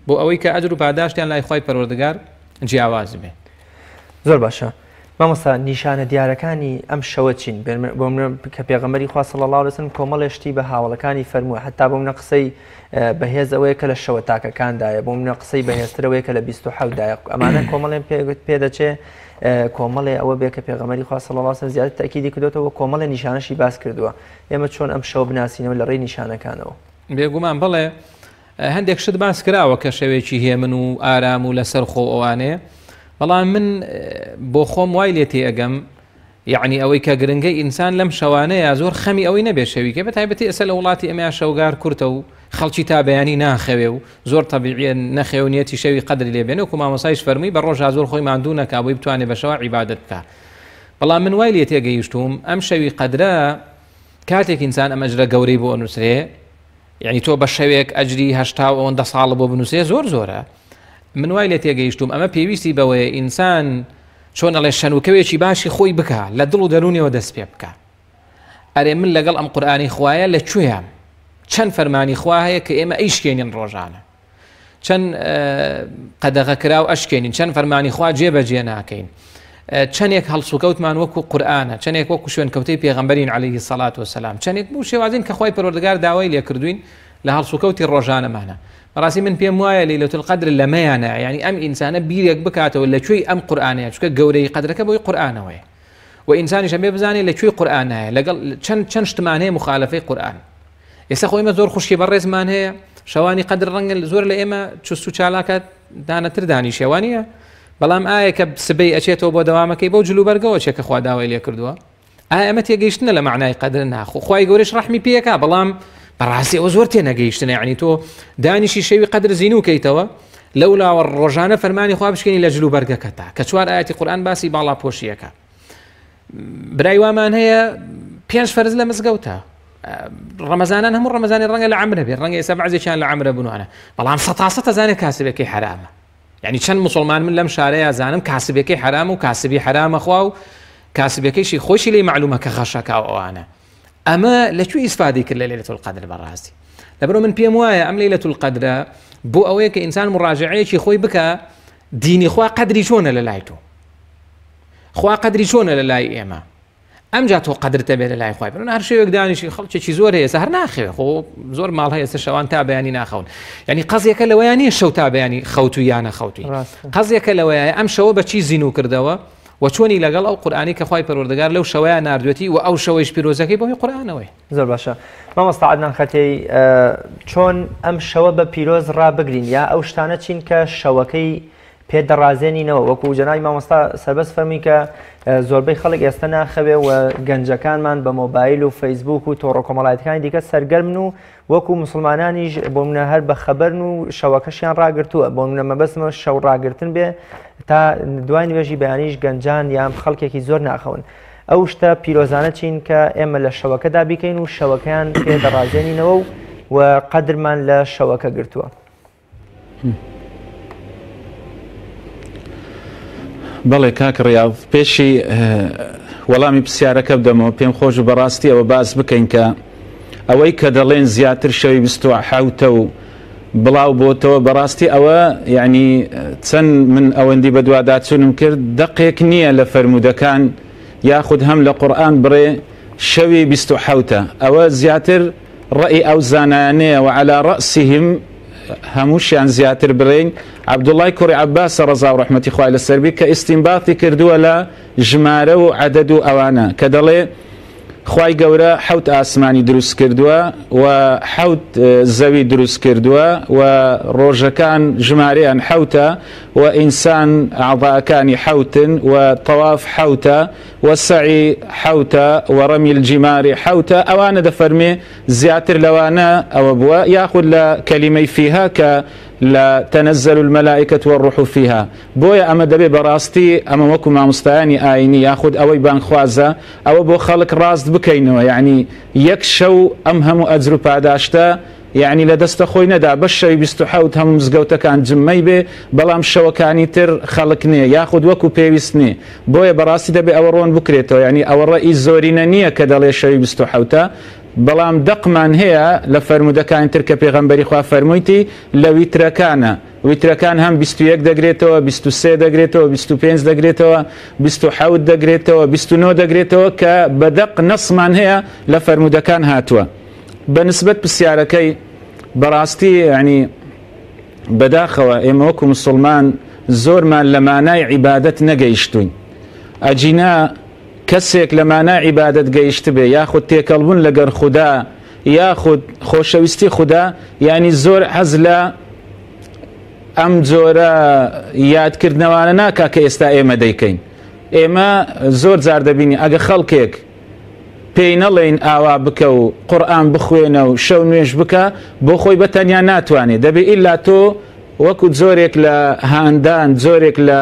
بۆ ئەوەی کە ئەجر و پاداشتیان لای خوای پەروەردگار جیاواز بێ. زۆر باشە مامۆستا نیشانە دیارەکانی ئەم شەوە چین کە پێغەمبەری خوا صلی الله علیه و سلم کۆمەڵێشتی بە هاوڵەکانی فەرمووە حتا بۆمنە قسەی بەهێز ئەوەیە کە لە شەوە تاکەکاندایە بۆمنە قسەی بەهێزترەوەیە کە لە 27دایە ئەمانە کۆمەڵێن پێدەچێ کۆمەڵێ ئەوە بێ کە پێغەمبەری خوا صلی الله علیه و سلم زیاتر تاکیدی کردوتەوە کۆمەڵێ نیشانەشی باس کردووە ئێمە چۆن ئەم شەو بناسینەوە لە ڕێی نیشانەکانەوە. بێگومان بڵێ هەندێک شت باس کراوە کە شەوێکی هێمن و ئارام و لەسەر خۆ ئەوانەیە بەڵام من بۆ خۆم وای لێ تێئەگەم یعنی ئەوەی کە گرنگەی ئینسان لەم شەوانەیە زۆر خەمی ئەوەی نەبێ شەویکە بە تایبەتی ئێستا لە وڵاتی ئەمە شەوگار کورتە و خەڵکی تا بەیانی ناخەوێ و زۆر تەبیعیە نەخێونیەتی شەوی قەدری لێبێنێ وەکو مامۆستایش فەرمووی بە ڕۆژا زۆر خۆی ماندوو نەکا بۆی بتوانێت بە شەوا عیبادەت بکات بەڵام من وای لێ تێگەیشتوم ئەم شەوی قەدرە کاتێک ئینسان ئەم ئەجرە گەورەی بۆ ئەنووسرێ یعنی تۆ بە شەوێک ئەجری 80 ساڵ بۆ بنووسێ زۆر زۆرە من وای لێ تێگەیشتوم ئەمە پێویستی بەوەیە ئینسان چۆن ئەڵێ شەنوکەوێکی باشی خۆی بکە لە دڵ و دەرونیەوە دەست پێ بکە ئەرێ من لەگەڵ ئەم قورئانی خوایە لەکوێیە چەند فەرمانی خوا هەیە کە ئێمە ئەیشکێنین ڕۆژانە چەند قەدەغە کراو ئەشکێنین چەند فەرمانی خوا جێبەجێ ناکەین چەندێک هەڵسوکەوتمان وەکو قورئانە چەندێک وەکو شوێنکەوتەی پێغەمبەرین عەلەیهی سەڵات وسەلام چەندێک بوو شێوازین کە خوای پەروەردگار داوای لێ کردوین لە هەڵسوکەوتی ڕۆژانەمانە ڕاستی من پێم وایە لەیلەتول قەدر لەمەیانە یعنی ئەم ئینسانە بیرێک بکاتەوە لەکوێی ئەم قورئانەیە چونکە گەورەی قەدرەکە بۆی قورئانەوەیە و ئینسانیش هەبێ بزانێت لەکوێی قورئانایە لەگەڵ چەند شتمان هەیە مخالفەی قورئان ئێستا خۆ ئێمە زۆر خوشکی بەڕێزمان هەیە شەوانی قەدر ڕەنگە زۆر لە ئێمە چست و چالاکە دانەتر دانیشێوانیە بەڵام ئایا کە سبەی ئەچێتەوە بۆ دەوامەکەی بەو جلوبەرگەوە چێکە خوا داوای لێ کردووە ئایا ئەمە تێگەیشتنە لە معنای قەدر ناخۆ خوای گەورەش ڕەحمی پێکا بەڵام بەڕاستی ئەوە زۆر تێنەگەیشتنە یعنی تۆ دانیشی شەوی قەدر زینوکەیتەوە لەولاوە ڕۆژانە فەرمانی خوا بشکێنی لە جلوبەرگەکەتا کە 4 ئاەتی قورئان باسی باڵا پۆشیەکە برای وامان هەیە 5 فەرز لە مزگەوتە ڕەمەزانان هەموو ڕەمەزانی ڕەنگە لە عەمرە بێت ڕەنگە ئێستا بەعزێکیان لە عەمرە بنوانە بەڵام سەتاسەت ئەزانێت کاسبێکی حرامە یعنی چەند مسلمان من لەم شارەیە زانم کاسبێکی حرام و کاسبی حرامە خوا و کاسبەکەیشی خۆشی لێی معلومە کە خەشەکە ئەوانە ئەمە لەکوێ ئیسفادەی کرد لە لەیلەتول قەدر بەڕاستی لەبەرەوە من پێم وایە ئەم لەیلەتول قەدرە بۆ ئەوەیە کە ئینسان مڕاجعەیەکی خۆی بکە دینی خوا قەدری چۆنە لە لای تۆ خوا قەدری چۆنە لە لای ئێمە ئەمجا تۆ قەدرتە بێت لە لای خۆی بن هەر شێوێک دانیشی خەڵکێکی زۆر هەیە هەر ناخێ خۆ زۆر ماڵ هەیە شەوان تا بەیانی ناخەون ینی قەزیەکە لەوەیان نیە شەو تا بەیانی خەوت و یانە خەوتی قەزیەکە لەوەیە ئەم شەوە بەچی زین و کردەوە و چۆنی لەگەڵ ئەو قورئانی کە خوای پەروەردگار لەو شەوەیە ناردوێتی و ئەو شەوەیش پیرۆزەکەی بۆی قورئانەوەی زۆر باشە مامۆستا عەدنان خەتەی چۆن ئەم شەوە بە پیرۆز ڕابگرین یا ئەو شتانە چین کە شەوەکەی پێدەڕازێنینەوە وەکو جەنابی مامۆستا سەربەست فەرمی کە زۆربەی خەڵک ئێستا ناخەوێ و گەنجەکانمان بە مۆبایل و فەیسبوک و تۆڕە کۆمەڵایەتەکانی دیکە سەرگەرمن و وەکو مسلمانانیش بۆ منە هەر بە خەبەرن و شەوەکەشیان ڕاگرتووە بۆ منە مەبەستمە شەو ڕاگرتن بێ تا دوای نوێژی بەیانیش گەنجان یان خەڵکێکی زۆر ناخەون ئەو شتە پیرۆزانە چین کە ئێمە لە شەوەکەدا بیکەین و شەوەکەیان پێدەڕازێنینەوە و قەدرمان لە شەوەکە گرتووە. بەڵێ کاک ڕیاض پێشی وەڵامی پرسیارەکە بدەمەوە پێم خۆش و بەڕاستی ئەوە باس بکەین کە ئەوەی کە دەڵێن زیاتر شەوی 27 و بڵاو بۆتەوە بەڕاستی ئەوە یعنی چەند من ئەوەندی بە دوواداچوونم کرد دەقێک نییە لە فەرمودەکان یاخود هەم لە قورئان بڕێ شەوی 27 ئەوە زیاتر ڕەئی ئەو زانایانەیە و عەلا ڕەئسیهم هەمووشیان زیاتر بڕین عەبدوڵای کوڕی عەباسە ڕەزا و ڕەحمەتی خوای لەسەر بی کە ئیستینباتی کردووە لە ژمارە و عەدەد و ئەوانە کە دەڵێ خوای گەورە 7 ئاسمانی دروست کردووە و 7 زەوی دروست کردووە و ڕۆژەکان ژمارەیان 7 و ئینسان ئەعضاءەکانی 7 و تەواف 7 و سەعی 7 و ڕەمی الجیماری 7 ئەوانە دەفەرمێ زیاتر لەوانە ئەوە بووە یاخود لە کەلیمەی فیها کە لا تنزل الملائكة والروح فيها بويا أما دبي براستي أما وكو مامستاني آيني ياخد أوي بان خوازة أو بو خلق راست بكينو يعني يكشو أمهم أجر باداشتا يعني لدست خوي ندا بشوي بستحاوت هم مزقوتا كان جمي بي بلام شو كاني تر خلقني ياخد وكو بيوسني بويا براستي دبي أورون بكريتو يعني أو الرئيس زورينانية كدالي شوي بستحاوتا بەڵام دەقمان هەیە لە فەرمودەکانی تر کە پێغەمبەری خوا فەرموویتی لە ویترەکانە ویترەکان هەم 21 دەگرێتەوە 23 دەگرێتەوە 25 دەگرێتەوە 27 دەگرێتەوە 29 دەگرێتەوە کە بەدەق نەسمان هەیە لە فەرمودەکان هاتووە بەنسبەت پرسیارەکەی بەڕاستی ینی بەداخەوە ئێمە وەکو موسڵمان زۆرمان لە مانای عیبادەت نەگەیشتوین ئەجینا کەسێک لە مانای عیبادەت گەیشت بێ یاخود تێکەڵبوون لەگەر خودا یاخود خۆشەویستی خودا ینی زۆر حەز لە ئەم جۆرە یادکردنەوانە ناکا کە ئێستا ئێمە دەیکەین ئێمە زۆر جار دەبینی ئەگە خەڵکێک پێی نەڵێن ئاوا بکە و قورئان بخوێنە و شەو نوێژ بکە بۆ خۆی بەتەنیا ناتوانێت دەبێ ئیلا تۆ وەکو زۆرێک لە هاندان زۆرێک لە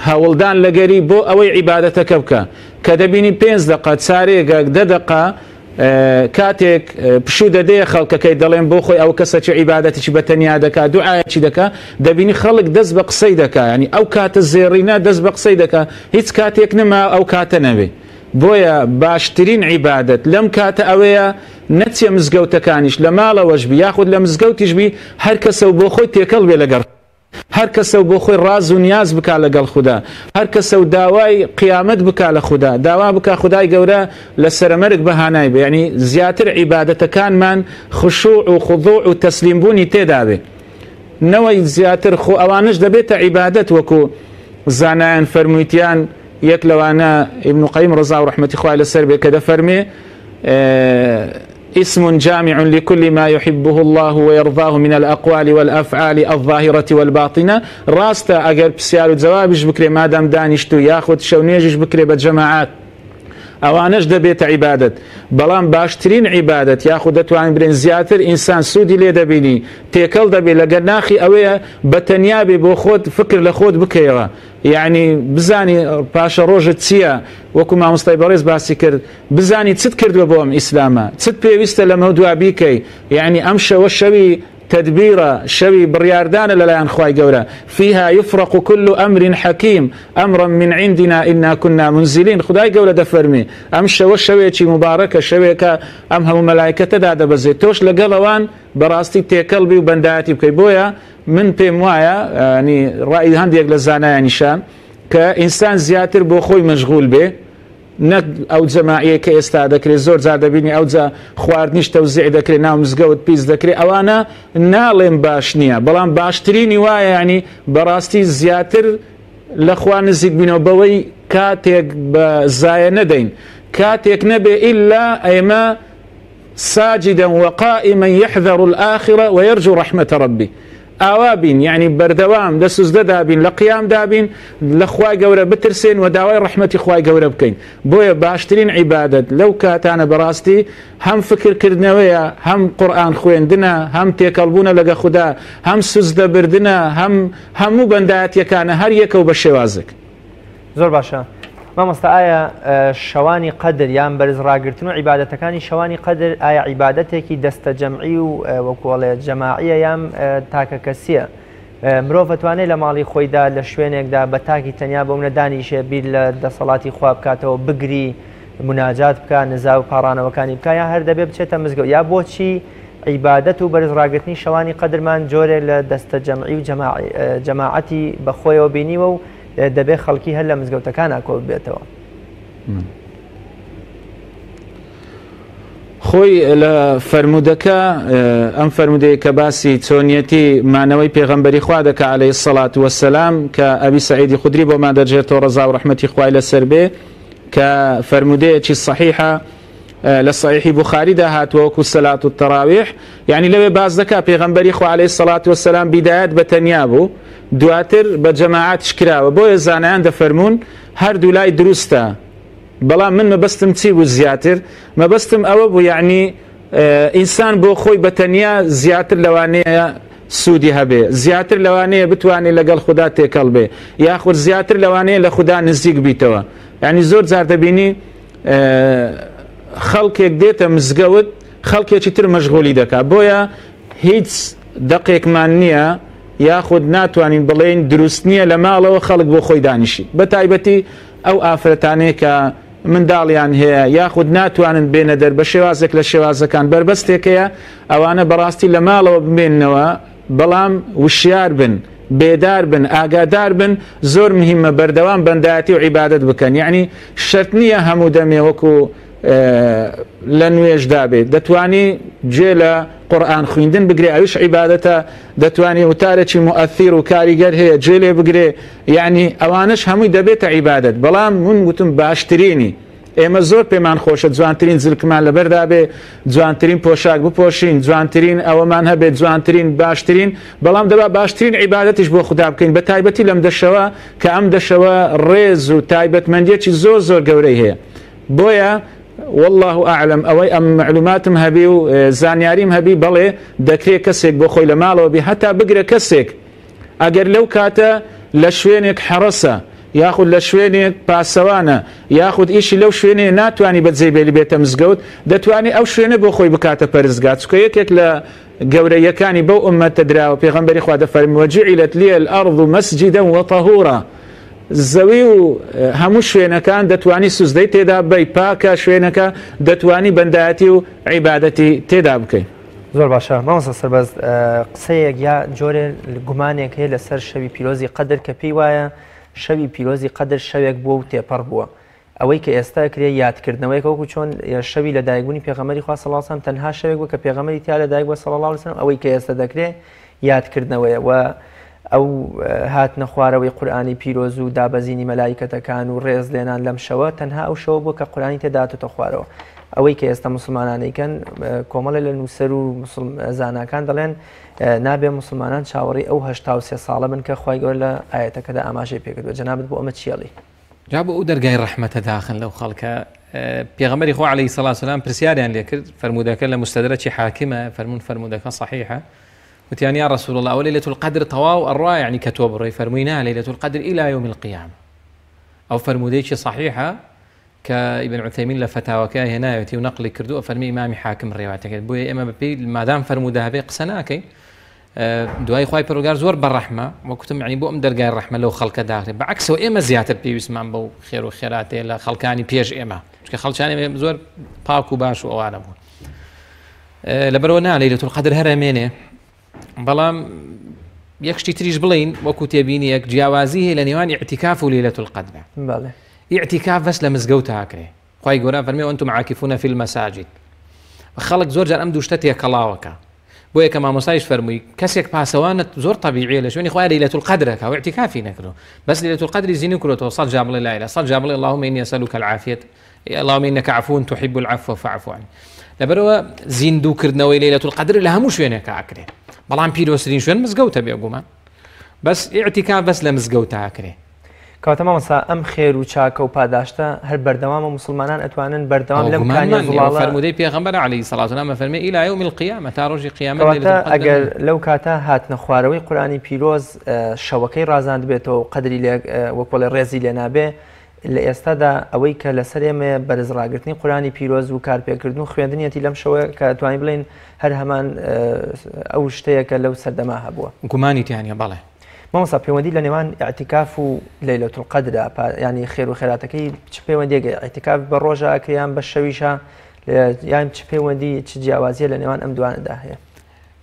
هەوڵدان لەگەری بۆ ئەوەی عیبادەتەکە بکە کە دەبینی 5 دقە چارێگە 10 دقە کاتێک پشوو دەدەیە خەڵکەکەی دەڵێن بۆ خۆی ئەو کەسەی عیبادەتێکی بەتەنیا دەکات دوعایەکی دەکات دەبینی خەڵک دەست بە قسەی دەکات ینی ئەو کاتە زێڕینە دەست بە قسەی دەکات هیچ کاتێک نەما ئەو کاتە نەوێ بۆیە باشترین عیبادەت لەم کاتە ئەوەیە نەچێ مزگەوتەکانیش لە ماڵەوەش بی یاخود لە مزگەوتیش بی هەر کەسە بۆ خۆی تێکەڵ بێ لەگەڵ هەر کەسە بۆ خۆی ڕاز و نیاز بکا لەگەڵ خوددا هەر کەسە و داوای قیامەت بکا لە خوددا داوا بکا خدای گەورە لە سەرمەرگ بەهانای بێ ینی زیاتر عیبادەتەکانمان خشوع و خضوع و تەسلیمبوونی تێدا بێ نەوەی زیاتر خۆ ئەوانش دەبێتە عیبادەت وەکو زانایان فەرموویتیان یەک لەوانە ئیبن قەیم ڕەزا و ڕەحمەتی خوای لەسەر بێ کە دەفەرمێ اسم جامع لكل ما يحبه الله ويرضاه من الأقوال والأفعال الظاهرة والباطنة راستا أجر بسيار وجوابش بكري ما دام دانشتو ياخد شونيجش بكري بجماعات ئەوانەش دەبێتە عیبادەت بەڵام باشترین عیبادەت یاخود دەتوانین برێن زیاتر ئینسان سوودی لێ دەبینی تێکەڵ دەبێت لەگەر ناخی ئەوەیە بەتەنیا بێ بۆ خۆت فکر لە خۆت بکەیەوە یعنی بزانی پاشە ڕۆژت چییە وەکو مامۆستای بەڕێز باسی کرد بزانی چت کردووە بۆ ئەم ئیسلامە چت پێویستە لەمە دوا بیکەی یعنی ئەم شەوە شەوی تدبيرا شوي برياردان للايان خواي قولا فيها يفرق كل أمر حكيم أمرا من عندنا إنا كنا منزلين خداي قولا دفرمي أم شوي مباركة شوي أمهم ملائكة دادا بزيتوش لقلوان براستي تيكلبي وبنداتي بكي بويا من بيموايا يعني رأي هندي لزانا يعني شان كإنسان زياتر بو خوي مشغول به نەک ئەو جەماعیە کە ئێستا دەکرێت زۆر جار دەبینی ئەوجا خواردنیش تەوزیع دەکرێت ناو مزگەوت پیس دەکرێت ئەوانە ناڵێن باش نییە بەڵام باشترینی وایە ینی بەڕاستی زیاتر لە خوا نزیک بینەوە بەوەی کاتێک بە زایە نەدەین کاتێک نەبێ ئیلا ئێمە ساجدا وقائما يحذر الآخرة ويرجو رحمة ربي ئاوابین یعنی بەردەوام لە سوزدەدا بین لە قیامدا بین لە خوای گەورە بترسێن و داوای ڕەحمەتی خوای گەورە بکەین بۆیە باشترین عیبادەت لەو کاتانە بەڕاستی هەم فکرکردنەوەیە هەم قورئان خوێندنە هەم تێکەڵبوونە لەگە خوددا هەم سوزدەبردنە هەموو بەندایەتیەکانە هەر یەکە و بە شێوازێک. زۆر باشە مامۆستا ئایا شەوانی قەدر یان بەرزڕاگرتن و عیبادەتەکانی شەوانی قەدر ئایا عیبادەتێکی دەستە جەمعی و وەکوڵێت جەماعیە یان تاکە کەسیە مرۆڤ ئەتوانێت لە ماڵی خۆیدا لە شوێنێکدا بە تاکی تەنیا بەو نەدانیشێ بیر لە دەسەڵاتی خوا بکاتەوە بگری مناجات بکە نزا و پاڕانەوەکانی بکە یا هەر دەبێ بچێتە مزگەوت یا بۆچی عیبادەت و بەرزڕاگرتنی شەوانی قەدرمان جۆرێک لە دەستە جەمعی و جەماعەتی بەخۆیەوە بینیوە و دەبێ خەڵکی هەر لە مزگەوتەکان ئاکۆ بێتەوە. خۆی لە فەرمودەکە ئەم فەرمودەیە کە باسی چۆنیەتی مانەوەی پێغەمبەری خوا دەکە عەلەیهی السەڵات وەسەلام کە ئەبی سەعیدی خوودری بۆمان دەرجێتەوە ڕەزا و ڕەحمەتی خوای لەسەر بێ کە فەرمودەیەکی صەحیحە لە صحیحی بوخاریدا هاتووە وەکو سەلات و تەراویح یعنی لەوێ باز دەکا پێغەمبەری خوا عەلەیهی السەڵات وەسەلام بیدایەت بە تەنیا بوو دواتر بە جەماعەتش کراوە بۆیە زانایان دەفەرمون هەردوو لای دروستە بەڵام من مەبەستم چی بوو زیاتر مەبەستم ئەوە بوو یعنی ئینسان بۆ خۆی بە تەنیا زیاتر لەوانەیە سوودی هەبێ زیاتر لەوانەیە بتوانێت لەگەڵ خوددا تێکەڵ بێ یاخود زیاتر لەوانەیە لە خوددا نزیک بیتەوە یعنی زۆر جار دەبینی خەڵکێک دێتە مزگەوت خەڵکێکی تر مەشغولی دەکات بۆیە هیچ دەقێکمان نییە یاخود ناتوانین بڵێن دروست نییە لە ماڵەوە خەڵک بۆ خۆی دانیشی بە تایبەتی ئەو ئافرەتانەیە کە منداڵیان هەیە یاخود ناتوانن بێنە دەر بە شێوازێک لە شێوازەکان بربەستێکەیە ئەوانە بەڕاستی لە ماڵەوە بمێننەوە بەڵام وشیار بن بێدار بن ئاگادار بن زۆر مهمە بەردەوام بەندایەتی و عیبادەت بکەن یعنی شەرت نییە هەموو دەمێ وەکو لە نوێژدا بێت دەتوانی گوێ لە قورئان خوێندن بگرێ ئەویش عیبادەتە دەتوانی وتارێکی مؤثیر و کاریگەر هەیە گوێ لێ بگرێ یعنی ئەوانش هەمووی دەبێتە عیبادەت بەڵام من وتم باشترینی ئێمە زۆر پێمان خۆشە جوانترین زلکمان لەبەردا بێ جوانترین پۆشاک بپۆشین جوانترین ئەوەمان هەبێت جوانترین باشترین بەڵام دەبا باشترین عیبادەتیش بۆ خوددا بکەین بە تایبەتی لەم دەشەوە کە ئەم دەشەوە ڕێز و تایبەتمەندیەکی زۆر زۆر گەورەی هەیە بۆیە والله أعلم ئەوەی ئەم معلوماتم هەبی و زانیاریم هەبی بەڵێ دەکرێت کەسێک بۆ خۆی لە ماڵەوە بێ هەتا بگرە کەسێک ئەگەر لەو کاتە لە شوێنێک حرەسە یاخود لە شوێنێک پاسەوانە یاخود ئیشی لەو شوێنێ ناتوانانی بەجێ بێلی بێتە مزگەوت دەتوانێت ئەو شوێنە بۆ خۆی بکاتە پەرزگا چکە یەکێک لە گەورەیەکانی بەو ئومەتە دراوە پێغەمبەری خوا دەفەرمێ وەجعلت لي الأرض مسجدا وطهورا زەوی و هەموو شوێنەکان دەتوانی سوزدەی تێدا بەی پاکە شوێنەکە دەتوانی بەندایەتی و عیبادەتی تێدا بکەین. زۆر باشە مامۆستا سەربەز قسەیەک یا جۆرێ گومانێک هەیە لەسەر شەوی پیرۆزی قەدر کە پێی وایە شەوی پیرۆزی قەدر شەوێک بووە و تێپەڕ بووە ئەوەی کە ئێستا کرێ یادکردنەوەیەک وەکو چۆن شەوی لە دایکبوونی پێغەمبەری خوا صلی الله علیه و سلم تەنها شەوێک بووە کە پێغەمبەری تیا لە دایک بووە صلی الله علیه و سلم ئەوەی کە ئێستا دەکرێت یادکردنەوەیە و ئەو هاتنە خوارەوەی قورئانی پیرۆز و دابەزینی مەلایکەتەکان و ڕێز لێنان لەم شەوە تەنها ئەو شەوە بووە کە قورئانی تێداتۆتە خوارەوە ئەوەی کە ئێستا مسلمانانەیکەن کۆمەڵە لە نووسەر و زاناکان دەڵێن نابێ مسلمانان چاوەڕی ئەو 83 ساڵە بن کە خوای گەورە لە ئاەتەکەدا ئاماژەی پێکردووە جەنابەت بۆ ئەمە چیەڵی جا بۆ ئەو دەرگای ڕەحمەتە داخن لەو خەڵکە پێغەمبەری خوا عەلەیهی سەڵات وسەلام پرسیاریان لێ کرد فەرمودەکە لە مستەدرەکی حاکمە فەرمودەکە صحیحە وتيان يا رسول الله وليلة القدر طواو الرواية يعني كتوب الري فرمينا ليلة القدر إلى يوم القيامة أو فرموديش صحيحة كابن عثيمين لفتاوى هنا يتي ونقل كردو فرمي إمامي حاكم الرواية بوي إما ببي ما دام فرمودها بي قسناكي دواي خواي بروجار زور بالرحمة وكتم يعني بو أمدر جاي الرحمة لو خلق داخل بعكس وإما زيادة بي يسمع بو خير وخيرات إلا خلقاني بيج إما خلقاني زور باكو باش وأعلم لبرونا ليلة القدر هرمينه بەڵام یەکشتی تریش بڵین وەکو تێبینی یەک جیاوازی هەیە لە نێوان ئیعتیکاف و لەیلەتول قەدر. ئیعتیکاف بەس لە مزگەوت هاکرێ. خوای گەورە فەرمێ وەنتم عاکفون فی المەساجد. خەڵک زۆر جار ئەم دوو شتە تێکەڵاوەکە. بۆ یەکە مامۆستایش فەرمووی کەسێک پاسەوانت زۆر طبیعیە لە شوێنی خوای لەیلەتول قەدرەکە و ئیعتیکافی نەکردو. بەس لەیلەتول قەدری زینی کردەوە 100 جا بڵێ لا ئیلاهە 100 جا بڵێ اللهم إني أسألك العافية اللهم إنك عفو تحب العفو فاعف عني. لەبەرەوە زیندووکردنەوەی لەیلەتول قەدر لە هەموو شوێنێکە ئاکرێ. بەڵام پیرۆسرین شوێن مزگەوتە بێگومان. بەس ئیعتیکاف بەس لە مزگەوتە ئاکرێ. کەواتە مامۆستا ئەم خێر و چاکە و پاداشتە هەر بەردەوامە مسلمانان ئەتوانن بەردەوام لەم کانیە زوڵاڵە فەرمودەی پێغەمبەر عەلەیهی سەڵات و سەلام فەرمێ إلى يوم القيامة تا ڕۆژی قیامەت. کەواتە ئەگەر لەو کاتە هاتنە خوارەوەی قورئانی پیرۆز شەوەکەی ڕازاند بێتەوە و قەدری وەکوڵێ ڕێزی لێ نابێ لە ئێستادا ئەوەی کە لەسەر ئێمە بەرزڕاگرتنی قورئانی پیرۆز و کارپێکردن و خوێندنیەتی لەم شەوە کە توانین بڵین هەر هەمان ئەو شتەیەکە لەو سەردەما هەبووە. گومانی تیانە بەڵێ. مامۆستا پەیوەندی لە نێوان ئیعتیکاف و لەیلەتول قەدرە ینی خێر و خێراتەکەی چ پەیوەندیەکە ئیعتیکاف بە ڕۆژە ئەکریان بە شەویشە یان چ پەیوەندی چ جیاوازیە لە نێوان ئەم دوانەدا هەیە؟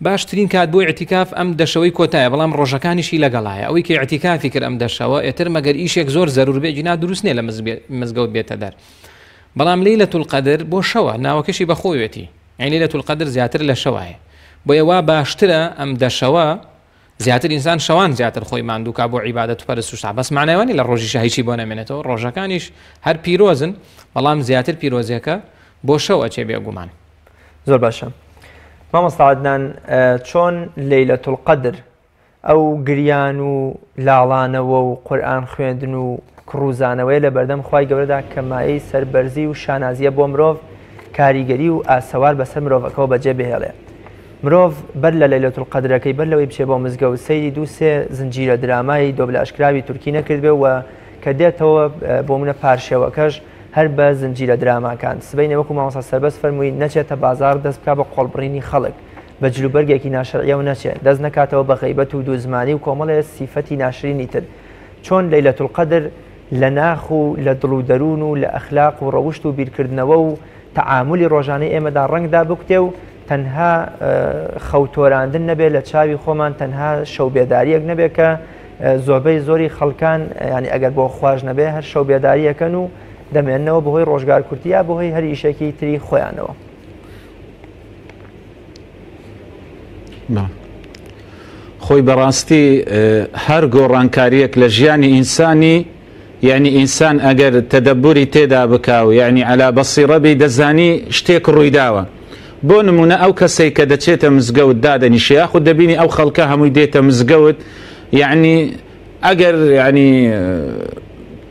باشترین کات بۆ ئیعتیکاف ئەم دەشەوەی کۆتایە بەڵام ڕۆژەکانیشی لەگەڵایە ئەوەی کە ئیعتیکافی کرد ئەم دەشەوە ئێتر مەگەر ئیشێک زۆر زەرور بێ جینا دروست نیە لە مزگەوت بێتە دەر. بەڵام لەیلەتول قەدر بۆ شەوە ناوەکەشی بەخۆیەتی یعنی لەیلەتول قەدر زیاتر لە شەوایە بۆیە وا باشترە ئەم دەشەوە زیاتر ئینسان شەوان زیاتر خۆی ماندووکا بۆ عیبادەت و پەرست و شتا بەس معنەوانی لە ڕۆژی شەهیچی بۆ نەمێنێتەوە ڕۆژەکانیش هەر پیرۆزن بەڵام زیاتر پیرۆزیەکە بۆ شەوە چێ بێگومان. زۆر باشە. مامۆستا عەدنان چۆن لەیلەتول قەدر ئەو گریان و لاڵانەوە و قورئان خوێندن و کڕوزانەوەی لە بەردەم خوای گەورەدا کە مایەی سەربەرزی و شانازیە بۆ مرۆڤ کاریگەری و ئاسەوار بەسەر مرۆڤەکەەوە بەجێ بهێڵێ. مرۆڤ بەر لە لەیلەتول قەدرەکەی بەر لەوەی بچێ بۆ مزگەوت سەیری دوو سێ زنجیرە درامایی دۆبلە ئەشکراوی تورکی نەکرد بێ و کە دێتەوە بۆ منە پارشێوەکەش هەر بە زنجیرە دراماکان سبەینێ وەکو مامۆستا سەربەز فەرمووی نەچێتە بازار دەست بکا بە قۆڵبڕینی خەڵک بە جلوبەرگێکی ناشەرعیە و نەچێت دەست نەکاتەوە بە غەیبەت و دووزمانی و کۆمەڵێ سیفەتی ناشرینی تر. چۆن لەیلەتول قەدر لە ناخ و لە دڵ و دەروون و لە ئەخلاق و ڕەوشت و بیرکردنەوە و تەعاملی ڕۆژانەی ئێمەدا ڕەنگدا بکتێ و تەنها خەوتۆراندن نەبێ لە چاوی خۆمان تەنها شەو بێداریەک نەبێ کە زۆربەی زۆری خەڵکان ینی ئەگەر بۆ خواژ نەبێ هەر شەو بێداریەکەن و دەمێننەوە بەهۆی ڕۆژگار کورتیا بەهۆی هەر ئیشێکی تری خۆیانەوە. خۆی بەڕاستی هەر گۆڕانکاریەک لە ژیانی ئینسانی یعنی ئینسان ئەگەر تەدەبوری تێدا بکاو یعنی عەلا بەسیرە بێ دەزانی شتێک ڕوویداوە. بۆ نمونە ئەو کەسەی کە دەچێتە مزگەوت دادەنیشە یاخود دەبینی ئەو خەڵکە هەمووی دێتە مزگەوت یعنی ئەگەر ینی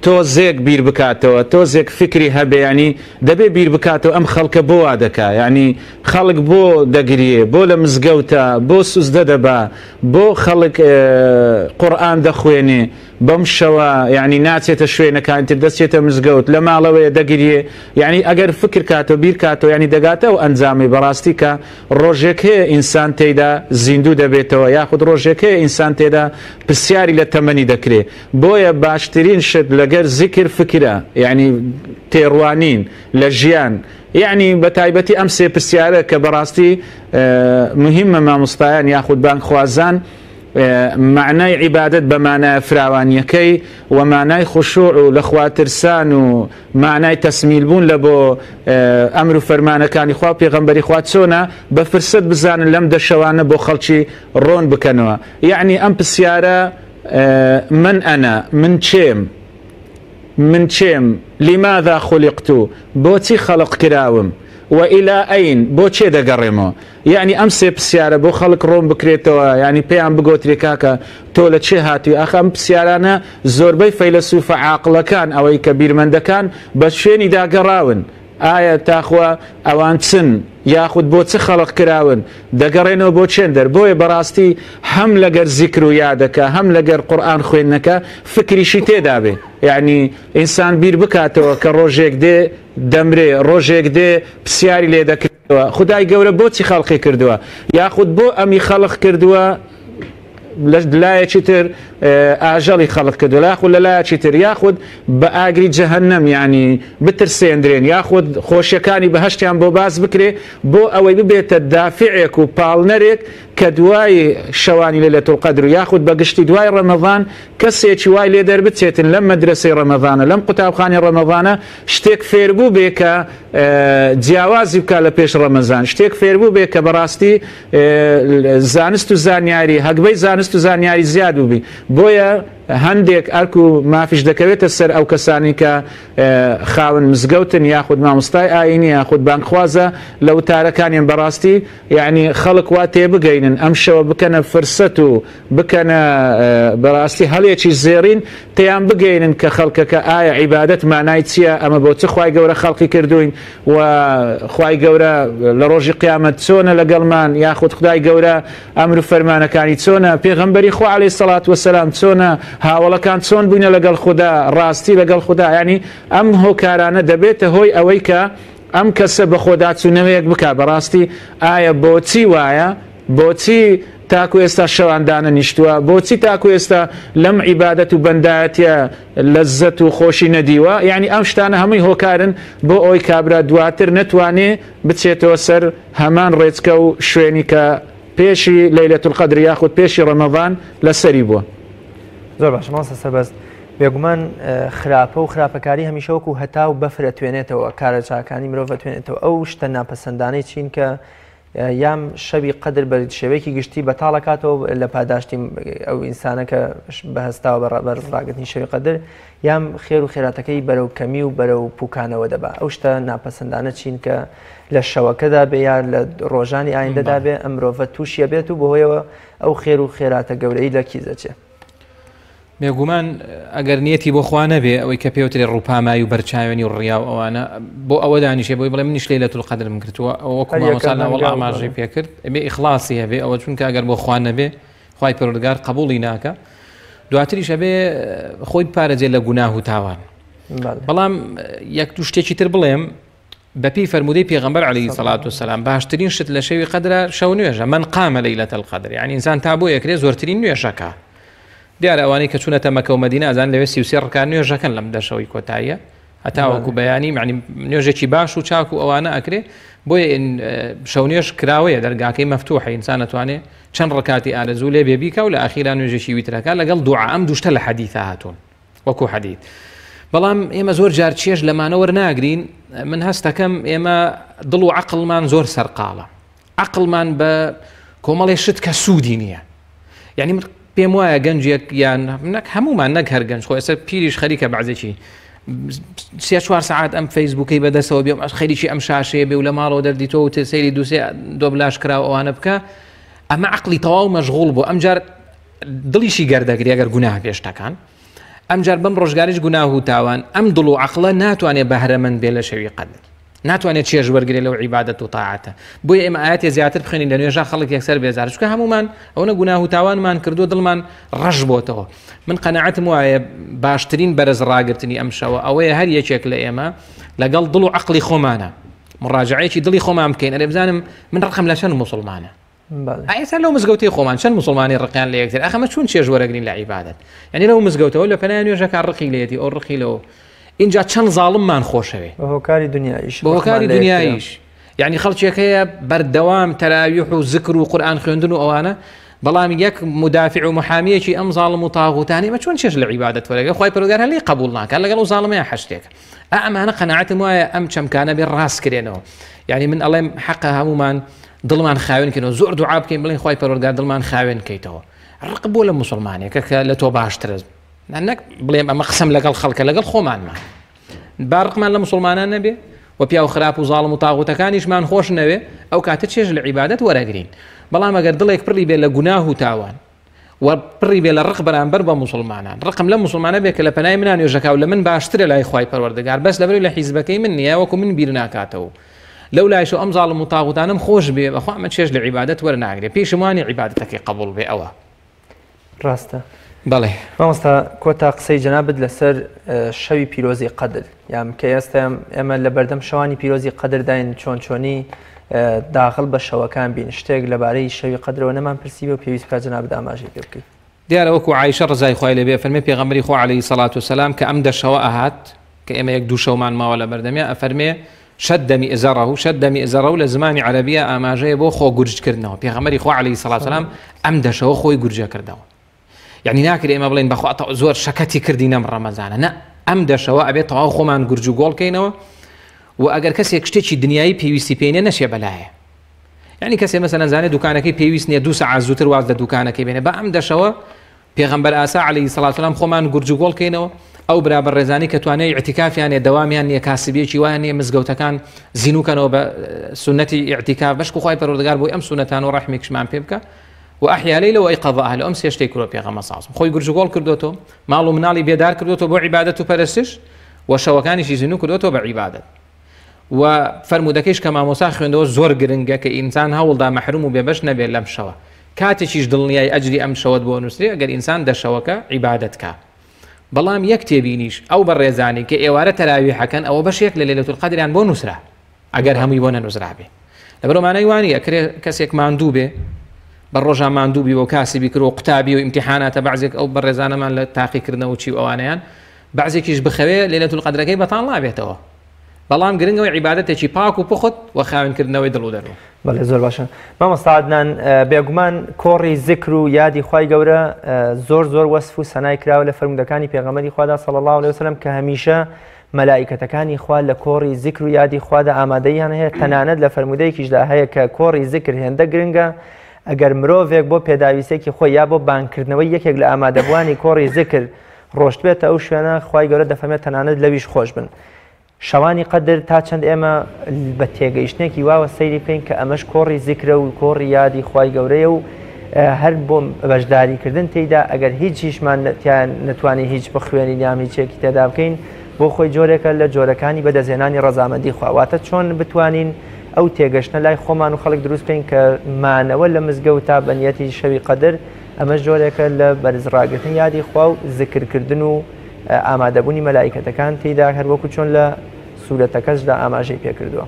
تۆزێک بیر بکاتەوە تۆزێک فکری هەبێ ینی دەبێ بیر بکاتەوە ئەم خەڵکە بۆ وا دەکا ینی خەڵک بۆ دەگرێ بۆ لە مزگەوتە بۆ سوزدە دەبا بۆ خەڵک قورئان دەخوێنێ بەم شەوە ینی ناچێتە شوێنەکان تر دەچێتە مزگەوت لە ماڵەوەیە دەگرێ ینی ئەگەر فکر کاتەوە بیر کاتەوە ینی دەگاتەوە ئەنجامی بەڕاستی کە ڕۆژێک هەیە ئینسان تێیدا زیندوو دەبێتەوە یاخود ڕۆژێک هەیە ئینسان تێدا پرسیاری لە تەمەنی دەکرێ. بۆیە باشترین شت لەگەر ذکر فکرە یعنی تێڕوانین لە ژیان یعنی بە تایبەتی ئەم سێ پرسیارە کە بەڕاستی مهمە مامۆستایان یاخود بانگخوازان معنای عیبادەت بە مانای فراوانیەکەی و مانای خوشوع و لە خواترسان و معنای تەسمیل بوون لە بۆ ئەمر و فەرمانەکانی خوا پێغەمبەری خوا چۆنە بە فرسەت بزانن لەم دەشەوانە بۆ خەڵکی ڕۆن بکەنەوە. یعنی ئەم پرسیارە من ئەنا من چێم لماذا خلقت بۆچی خەڵق کراوم وإلى أين بۆ چێ دەگەڕێمەوە. یعنی ئەم سێ پرسیارە بۆ خەڵک ڕۆن بکرێتەوە ینی پێیان بگۆترێ کاکە تۆ لە چێ هاتووی ئەخ ئەم پرسیارانە زۆربەی فەیلسوفە عاقڵەکان ئەوەی کە بیرمەندەکان بە شوێنی داگەڕاون ئایا تاخوا ئەوان چن یاخود بۆ چ خەڵق کراون دەگەڕێنەوە بۆ چێندەر. بۆیە بەڕاستی هەم لەگەر زیکر و یادەکە هەم لەگەر قورئان خوێندنەکە فکریشی تێدا بێ یعنی ئینسان بیر بکاتەوە کە ڕۆژێک دێ دەمرێ ڕۆژێک دێ پرسیاری لێ دەکردەوە خودای گەورە بۆچی خەڵقی کردووە یاخود بۆ ئەمی خەڵق کردووە لایەکی تر ئاژەڵی خەڵق کردو یاخود لە لایەکی تر یاخود بە ئاگری جەهەنەم ینی بترسێنرێن یاخود خۆشیەکانی بەهەشتیان بۆ باز بکرێ بۆ ئەوەی ببێتە دافعێک و پاڵنەرێک کە دوای شەوانی لەیلەتول قەدر یاخود بەگشتی دوای ڕەمەضان کەسێکی وای لێ دەربچێتن لەم مەدرسەی ڕەمەضانە لەم قوتابخانەی ڕەمەضانە شتێک فێربوو بێ کە جیاوازی بکات لە پێش ڕەمەزان، شتێک فێربوو بێ کە بەڕاستی زانست و زانیاری هەگبەی زانست و زانیاری زیاد بووبی. بۆیە هەندێک ئەرک و مافیش دەکەوێتە سەر ئەو کەسانی کە خاون مزگەوتن یاخود مامۆستای ئاینی یاخود بانکخوازە لە وتارەکانیان بەڕاستی یعنی خەڵک وا تێبگەینن ئەم شەوە بکەنە فرسەت و بکەنە بەڕاستی هەڵێکی زێڕین تیان بگەینن کە خەڵکەکە ئایا عیبادەت مانای چییە، ئەمە بۆ چ خوای گەورە خەڵقی کردوین و خوای گەورە لە ڕۆژی قیامەت چۆنە لەگەڵمان یاخود خدای گەورە ئەمر و فەرمانەکانی چۆنە، پێغەمبەری خوا عەلەیهی سەڵات وەسەلام چۆنە، هاوڵەکان چۆن بووینە لەگەڵ خوددا، ڕاستی لەگەڵ خوددا. ینی ئەم هۆکارانە دەبێتە هۆی ئەوەی کە ئەم کەسە بە خۆداچوونەوەیەک بکات. بەڕاستی ئایا بۆچی وایە، بۆچی تاکو ئێستا شەواندانە نیشتووە، بۆچی تاکو ئێستا لەم عیبادەت و بەندایەتە لەزەت و خۆشی نەدیوە. یعنی ئەم شتانە هەمووی هۆکارن بۆ ئەوی کابرا دواتر نەتوانێ بچێتەوە سەر هەمان ڕێچکە و شوێنی کە پێشی لەیلەتول قەدر یاخود پێشی ڕەمەضان لەسەری بووە. زۆر باش ماسە سەربەست. بێگومان خراپە و خراپەکاری هەمیشە وەکو هەتا و بەفرە توێنێتەوە کارە چاکانی مرۆڤ توێنێتەوە. ئەو شتە ناپەسەندانەی چین کە یام شەوی قەدر بە شێوەیەکی گشتی بەتاڵەکاتەوە لە پاداشتی ئەو ئینسانە کە بەهستاوە بەڕاگرتنی شەوی قەدر، یام خێر و خێراتەکەی بەرەو کەمی و بەرەو پوکانەوە دەبا. ئەو شتە ناپەسەندانە چین کە لە شەوەکەدا بێ یا لە ڕۆژانی ئایندەدا بێ ئەم مرۆڤە تووشیە بێت و بەهۆیەوە ئەو خێر و خێراتە گەورەی لە کیزەچێ. بێگومان ئەگەر نیەتی بۆ خوا نەبێ ئەوەی کە پێوترێ ڕووپامایی و بەرچاوێنی و ڕیا و ئەوانە بۆ ئەوە دانیشێ بۆی بڵێ منیش لەیلەتول قەدرم کردووە ئەوەکو مامۆستا وەڵا ئاماژەی پێکرد ئەبێ ئیخلاسی هەبێ ئەوە چونکە ئەگەر بۆ خوا نەبێ خوای پەروەردگار قبوڵی ناکە، دواتریش هەبێ خۆی پارێزێ لە گوناه و تاوان. بەڵام یەک دوو شتێکی تر بڵێم بەپی فەرمودەی پێغەمبەر عەلەیهی سەڵات وسەلام باشترین شت لە شەوی قەدرە شەو نوێژە، من قامە لەیلەتەل قەدر، یعنی ئینسان تا بۆ یەکرێ زۆرترین نوێژەکە. دیارە ئەوانەی کە چوونەتە مەکە و مەدینە ئەزان لەوێ 33 ڕکات نوێژەکەن لەم دەشەوەی کۆتاییە هەتاوەکو بەیانی معنی نوێژێکی باش و چاک و ئەوانە ئەکرێ. بۆیە شەو نوێژ کراوەیە دەرگاکەی مەفتوحە، ئینسان ئەتوانێ چەند ڕکاتی ئارەزوو لێ بێبیکە و لە ئاخیرا نوێژێکی ویترەکە لەگەڵ دوعا. ئەم دووشتە لە حەدیثە هاتوون وەکو حەدیث. بەڵام ئێمە زۆر جار چێژ لەمانە وەرناگرین. من هەستەکەم ئێمە دڵ و عەقڵمان زۆر سەرقاڵە، عەقڵمان بە کۆمەڵێ شت کە سوودی نییە. یعنی پێم وایە گەنجێک یان هەمومان نەک هەر گەنج خۆ ئێستا پیریش خەریکە بەعزێکی 3-4 ساعت ئەم فەیسبووکەی بەدەستەوە بێ خەریکی ئەم شاشەیە بێ و لە ماڵەوە دەردیتەوە و سەیری دووسێ دۆبلاش کراوە ئەوانە بکە، ئەمە عەقڵی تەواو مەشغوڵ بوو. ئەمجار دڵیشی گەردەگری ئەگەر گوناه پێشتەکان، ئەمجار بەم ڕۆژگاریش گوناه و تاوان ئەم دڵ و عەقڵە ناتوانێت بەهرەمەند بێ لە شەوی قەدر، ناتوانێت چێژ وەرگێ لەو عیبادەت و تاعاتە. بۆیە ئێمە ئاەتێ زیاتر بخوێنین لە نوێژە خەڵک یەکسەر بێزار، چونکە هەمومان ئەوە گوناه و تاوانمان کردو دڵمان ڕەش بۆتەوە. من قەناعەتم وایە باشترین بەرز ڕاگرتنی ئەم شەوە ئەوەیە هەر یەکێک لە ئێمە لەگەڵ دڵ و عەقڵی خۆمانە مڕاجعەیەکی دڵی خۆمان بکەین. ئەرێ بزانم من ڕقم لە چەند موسڵمانە، ئێستا لەو مزگەوتەی خۆمان چەند موسڵمانی ڕقیان لە یەکتر، ئەخەمە چون چێژ وەرەگرین لە عیبادەت. یعنی لەو مزگەوتەوە لە پەنای نوێژەکان ڕقی لێتی ئەو ڕقی لەوە اینجا چەند زاڵممان خۆشەوێ بە هۆکاری دنیاییش بە هۆکاری دنیاییش. یعنی خەڵکێک هەیە بەردەوام تەراویح و ذکر و قورئان خوێندن و ئەوانە، بەڵام یەک مدافع و محامیەکی ئەم زاڵم و تاغوتانی مە چۆن چێژ لە عیبادەت وەرەگرێ، خوای پەروەردگار هەڵی قبوڵ ناکات لەگەڵ ئەو زاڵمەیە حەشتێک. ئەمانە قەناعەتم وایە ئەم چەمکانە بێ ڕاستکرێنەوە. یعنی من ئەڵێم حەقە هەمومان دڵمان خاوێنکەینەوە، زۆر دوعا بکەین بڵێن خوای پەروەردگار دڵمان خاوێن کەیتەوە. ڕق بۆ لە موسڵمانێکە کە لە تۆ باشترە، نەک بڵێم ئەمە قسەم لەگەڵ خەڵکە لەگەڵ خۆمانمان. بارقمان لە مسلمانان نەبێ و پیا و خراپ و زاڵم و تاغوتەکانیشمان خۆش نەوێ، ئەو کاتە چێژ لە عیبادەت وەرەگرین. بەڵام ئەگەر دڵێک پڕی بێ لە گوناه و تاوان و پڕی بێ لە ڕق بەرامبەر بە مسلمانان، ڕقم لە مسلمانە بێ کە لە پەنای منان نوێژەکە و لە من باشترە لای خوای پەروەردگار، بەس لەبەر لە حیزبەکەی من نییە وەکو من بیر ناکاتەوە. لەو لایش ئەم زاڵم و تاغوتانم خۆش بێ بەخوا ئەمە چێژ لە عیبادەت وەرناگرێ، پێشم وانی عیبادەتەکەی قبوڵ بێ. ئەوە ڕاستە. بەڵێ مامۆستا کۆتا قسەی جەنابەت لەسەر شەوی پیرۆزی قەدر، یام کە ئێستا ئێمە لە بەردەم شەوانی پیرۆزی قەدر داین چۆن چۆنی داخل بە شەوەکان بین، شتێک لەبارەی شەوی قەدرەوە نەمان پرسی بێ و پێویست بکات جەنابەت ئاماژەی پێ بکەیت. دیارە وەکو عایشە ڕزای خوای لێبێ فەرمێ پێغەمبەری خوا عەلەیهی سەڵات وسەلام کە ئەم دەشەوە ئاهات کە ئێمە یەک دوو شەومان ماوە لە بەردەمیە، ئەفەرمێ شد مئزره لە زمانی عەرەبیە ئاماژەیە بۆ خۆ گورجکردنەوە. پێغەمبەری خوا عەلەیهی سەڵات وسەلام ئەم دەشەوە خۆی گورجە کردەوە. یعنی ناکرێ ئێمە بڵێن بەخوا زۆر شەکەتی کردی نەم ڕەمەزانە، نە، ئەم دەشەوە ئەبێت تەواو خۆمان گورج و گۆڵکەینەوە و ئەگەر کەسێک شتێکی دنیایی پێویستی پێینە نەشێ بەلایە. یعنی کەسێ مەسەلەن زانێت دوکانەکەی پێویست نییە 2 سەعات زووتر واز لە دوکانەکەی بێنێ، بە ئەم دەشەوە پێغەمبەر ئاسا عەلەیهی سەڵات وسەلام خۆمان گورج و گۆڵکەینەوە. ئەو برابەر ڕێزانی کە توانای ئیعتیکافیان هەیە، دەوامیان نییە، کاسبیەکی وایان نییە، مزگەوتەکان زینوکەنەوە بە سونەتی ئیعتیکاف، بەشک خوای پەروەردگار بۆی ئەم سونەتان و ڕەحمێکشمان پێ بکە و ئەحیا لەیلە و ئەیقەضاها، لە ئەم سێ شتەی کردووە پێغەمبەر سەڵات وسەلام. خۆی گورج و گۆڵ کردوێتەوە، ماڵ و مناڵی بێدار کردوێتەوە بۆ عیبادەت و پەرستش و شەوەکانیشی زینو کردوێتەوە بە عیبادەت. و فەرمودەکەیش کە مامۆسا خوێندەوە زۆر گرنگە کە ئینسان هەوڵدا مەحروم و بێبەش نەبێت لەم شەوە. کاتێکیش دڵنیای ئەجری ئەم شەوەت بۆ نووسێ ئەگەر ئینسان دەشەوەکە عیبادەتکە. بەڵام یەک تێبینیش ئەو بەڕێزانی کە ئێوارە تەراویح حەکەن ئەوە بەشێک لە لەیلەتول قەدریان بۆ نووسرا، ئەگەر هەمووی بۆ نەنووسرا بێ. لەبەرەوەمانەی وانە ئەکرێ کەسێک ماندوو بێ، بە ڕۆژان ماندوو بی و کاسبی کرد و قوتابی و ئیمتیحاناتە، بەعزێک ئەو بەڕێزانەمان لە تاقیکردنەوە و چی ئەوانەیان بەعزێکیش بخەوێ لەیلەتول قەدرەکەی بەتاڵ نابێتەوە. بەڵام گرنگەوەی عیبادەتێکی پاک و پخت و خاوێنکردنەوەی دڵ و دەرو. بەڵێ زۆر باشە. مامۆستا عەدنان، بێگومان کۆڕی ذکر و یادی خوای گەورە زۆر وەسف و سەنای کراوە لە فەرمودەکانی پێغەمبەری خوادا صلی الله علیه وسلم کە هەمیشە مەلائیکەتەکانی خوا لە کۆڕی ذکر و یادی خوادا ئامادەیان هەیە. تەنانەت لە فەرمودەیەکیشدا هەیە کە کۆڕی ذکر هێندە گرنگە. ئەگەر مرۆڤێک بۆ پێداویستێکی خۆی یا بۆ بانکردنەوەی یەکێک لە ئامادەبوانی کۆڕی ذکر ڕۆشت بێتە ئەو شوێنە، خوای گەورە دەفەرمێت تەنانەت لەویش خۆش بن. شەوانی قەدر تا چەند ئێمە بە تێگەیشتێکی واوە سەیری بکەین کە ئەمەش کۆڕی ذکرە و کۆڕی یادی خوای گەورەیە و هەر بۆ بەشداریکردن تێیدا ئەگەر هیچیشمان نتوانین هیچ بخوێنین یان هیچێکی تێدا بکەین بۆ خۆی جۆرێکە لە جۆرەکانی بەدەزێنانی ڕەزامەندی خوا. واتە چۆن بتوانین ئەو تێگەشتە لای خۆمان و خەڵک دروست بکەین کە مانەوە لە مزگەوت تا بەنیەتی شەوی قەدر ئەمەش جۆرێکە لە بەرزڕاگرتن یادی خوا و ذکرکردن و ئامادەبوونی مەلائیکەتەکان تێیدا، هەر وەکو چۆن لە سوورەتەکەشدا ئاماژەی پێکردووە.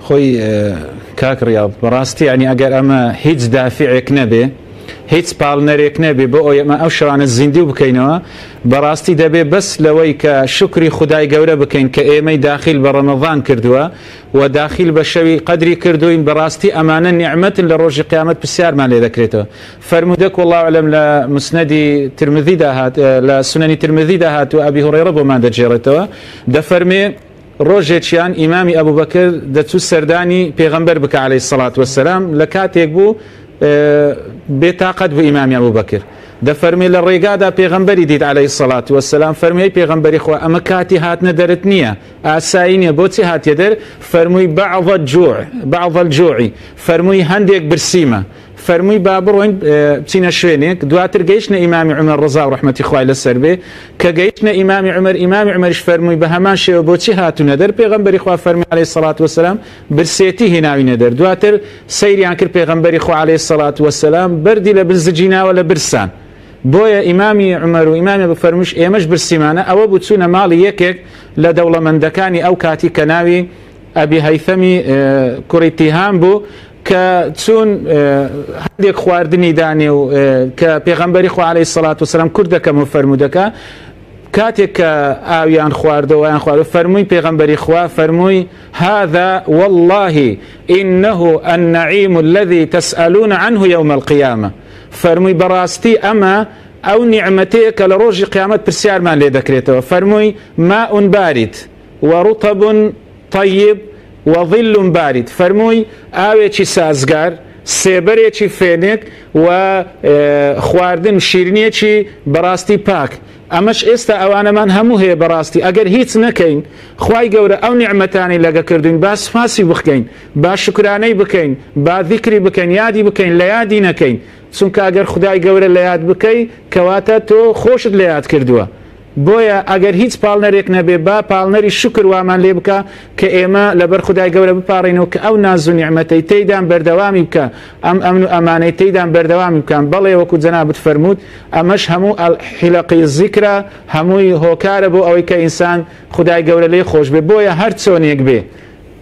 خۆی کاک ڕیاض بەڕاستی ینی ئەگەر ئەمە هیچ دافعێک نەبێ، هیچ پاڵنەرێک نەبێ بۆ ئەمە ئەو شەوانە زیندوو بکەینەوە، بەڕاستی دەبێ بەس لەوەی کە شکری خودای گەورە بکەین کە ئێمەی داخل بە ڕەمەضان کردووە و داخل بە شەوی قەدری کردوین. بەڕاستی ئەمانە نیعمەتن لە ڕۆژی قیامەت پرسیارمان لێ دەکرێتەوە. فەرمودەک والله ئەعلەم لە مسنەدی ترمذیدا هات، لە سونەنی ترمذیدا هات و ئەبی هورەیرە بۆمان دەجێڕێتەوە، دەفەرمێ ڕۆژێکیان ئیمامی ئەبوبەکر دەچوو سەردانی پێغەمبەر بکە عەلەیهی سەڵات وەسەلام، لە کاتێک بوو بێتاقەت بوو ئیمامی ئەبوبەکر. دەفەرمێ لە ڕێگادا پێغەمبەری دیت عەلەیهی سەڵات وەسەلام، فەرمووی پێغەمبەری خوا ئەمە کاتی هاتنە دەرت نییە، ئاسایی نییە، بۆچی هاتیە دەر؟ فەرمووی بەعض الجوع، فەرمووی هەندێک برسیمە، فەرمووی با بڕۆین بچینە شوێنێک. دواتر گەیشتنە ئیمامی عومەر ڕەزا و ڕەحمەتی خوای لەسەر بێ، کە گەیشتنە ئیمامی عومەر، ئیمامی عومەریش فەرمووی بە هەمان شێوە بۆچی هاتوونە دەر؟ پێغەمبەری خوا فەرمووی عەلەیهی سەڵات وەسەلام برسێتی هێناوینە دەر. دواتر سەیریان کرد پێغەمبەری خوا عەلەیهی سەڵات وەسەلام، بەردی لە برزجیناوە لە برسان. بۆیە ئیمامی عومەر و ئیمامی بفەرموش ئێمەش برسیمانە. ئەوە بوو چوونە ماڵی یەکێک لە دەوڵەمەندەکانی ئەو کاتی کە ناوی ئەبی هەیثەمی کوڕی تیهام بوو، کە چون هەندێک خواردنی دانێ و کە پێغەمبەری خوا عەلەیهی سەڵات وسەلام کوردەکەم و فەرمودەکە، کاتێک کە ئاویان خواردەوەیان خوارد، فەرمووی پێغەمبەری خوا، فەرمووی هذا والله إنه النعيم الذي تسألون عنه يوم القيامة، فەرمووی بەڕاستی ئەمە ئەو نیعمەتەیە کە لە ڕۆژی قیامەت پرسیارمان لێ دەکرێتەوە. فەرمووی ماء بارد ورطب طيب وظل بارد، فەرمووی ئاوێکی سازگار، سێبەرێکی فێنێک و خواردن شیرنیەکی بەڕاستی پاک. ئەمەش ئێستا ئەوانەمان هەموو هەیە. بەڕاستی ئەگەر هیچ نەکەین، خوای گەورە ئەو نیعمەتانی لەگە کردوین، با سوپاسی بخکەین، با شکرانەی بکەین، با ذیکری بکەین، یادی بکەین، لە یادی نەکەین. چونکە ئەگەر خدای گەورە لە یاد بکەی کەواتە تۆ خۆشت لە یاد کردووە. بۆیە ئەگەر هیچ پاڵنەرێک نەبێ، با پاڵنەری شکر وامان لێ بکە کە ئێمە لەبەر خدای گەورە بپارڕینەوە کە ئەو ناز و نیعمەتەی تێیدان بەردەوامی بکە، ئەم ئەمن و ئەمانەی تێیدان بەردەوامی بکەن. بەڵێ وەکو جەنابەت فەرموود، ئەمەش هەموو حیلەقی زیکرە، هەمووی هۆکارە بۆ ئەوەی کە ئینسان خدای گەورە لێ خۆش بێ. بۆیە هەر چۆنێک بێ،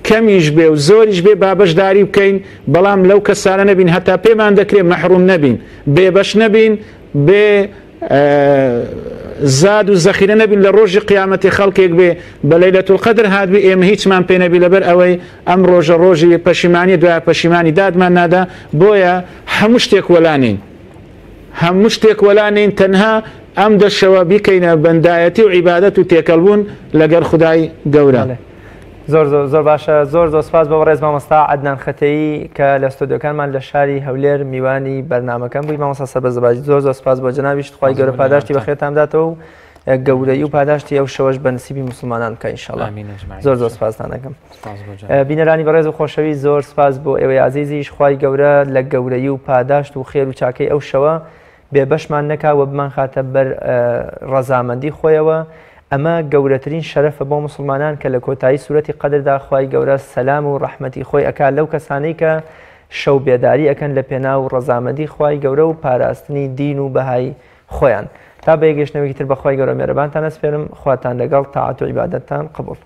کەمیش بێ و زۆریش بێ، با بەشداری بکەین، بەڵام لەو کەسانە نەبین هەتا پێمان دەکرێت مەحروم نەبین، بێبەش نەبین، بێ زاد و زەخیرە نەبین لە ڕۆژی قیامەتی خەڵکێک بێ بە لەیلەتول قەدر هاتبێ ئێمە هیچمان پێ نەبی لەبەر ئەوەی ئەم ڕۆژە ڕۆژی پەشیمانی دوای پەشیمانی دادمان نادا بۆیە هەموو شتێک وەلانین هەموو شتێک وەلانین تەنها ئەم دەشەوە بیکەینە بەندایەتی و عیبادەت و تێکەڵبوون لەگەڵ خودای گەورە. زۆر باشە زۆر سپاس بۆ ڕێز مامۆستا عەدنان خەتەیی کە لە ستۆدیۆکانمان لە شاری هەولێر میوانی بەرنامەکەم بووی. مامۆستا سەربەرزەباجی زۆر سپاس بۆ جەنابیشت، خوای گەورە پاداشتی بەخێرتان بداتەوە و گەورەی و پاداشتی ئەو شەوەش بە نسیبی مسلمانان بکە ئینشاءڵڵا. زۆر سپاستان دەکەم. بینەرانی بەڕێز و خۆشەوی زۆر سپاس بۆ ئێوەی عەزیزیش، خوای گەورە لە گەورەی و پاداشت و خێر و چاکەی ئەو شەوە بێبەشمان نەکاوە بمان خاتە بەر ڕەزامەندی خۆیەوە. ئەمە گەورەترین شەرەفە بۆ مسلمانان کە لە کۆتایی سورەتی قەدردا خوای گەورە سەلام و ڕەحمەتی خۆی ئەکا لەو کەسانەی کە شەو بێداری ئەکەن لە پێناو ڕەزامەندی خوای گەورە و پاراستنی دین و بەهای خۆیان. تا بە یەکگەشتنەوەیکی تر بە خوای گەورە مێرەبانتان ئەسپێرم، خواتان لەگەڵ تاعەت و عیبادەتتان قبوڵ.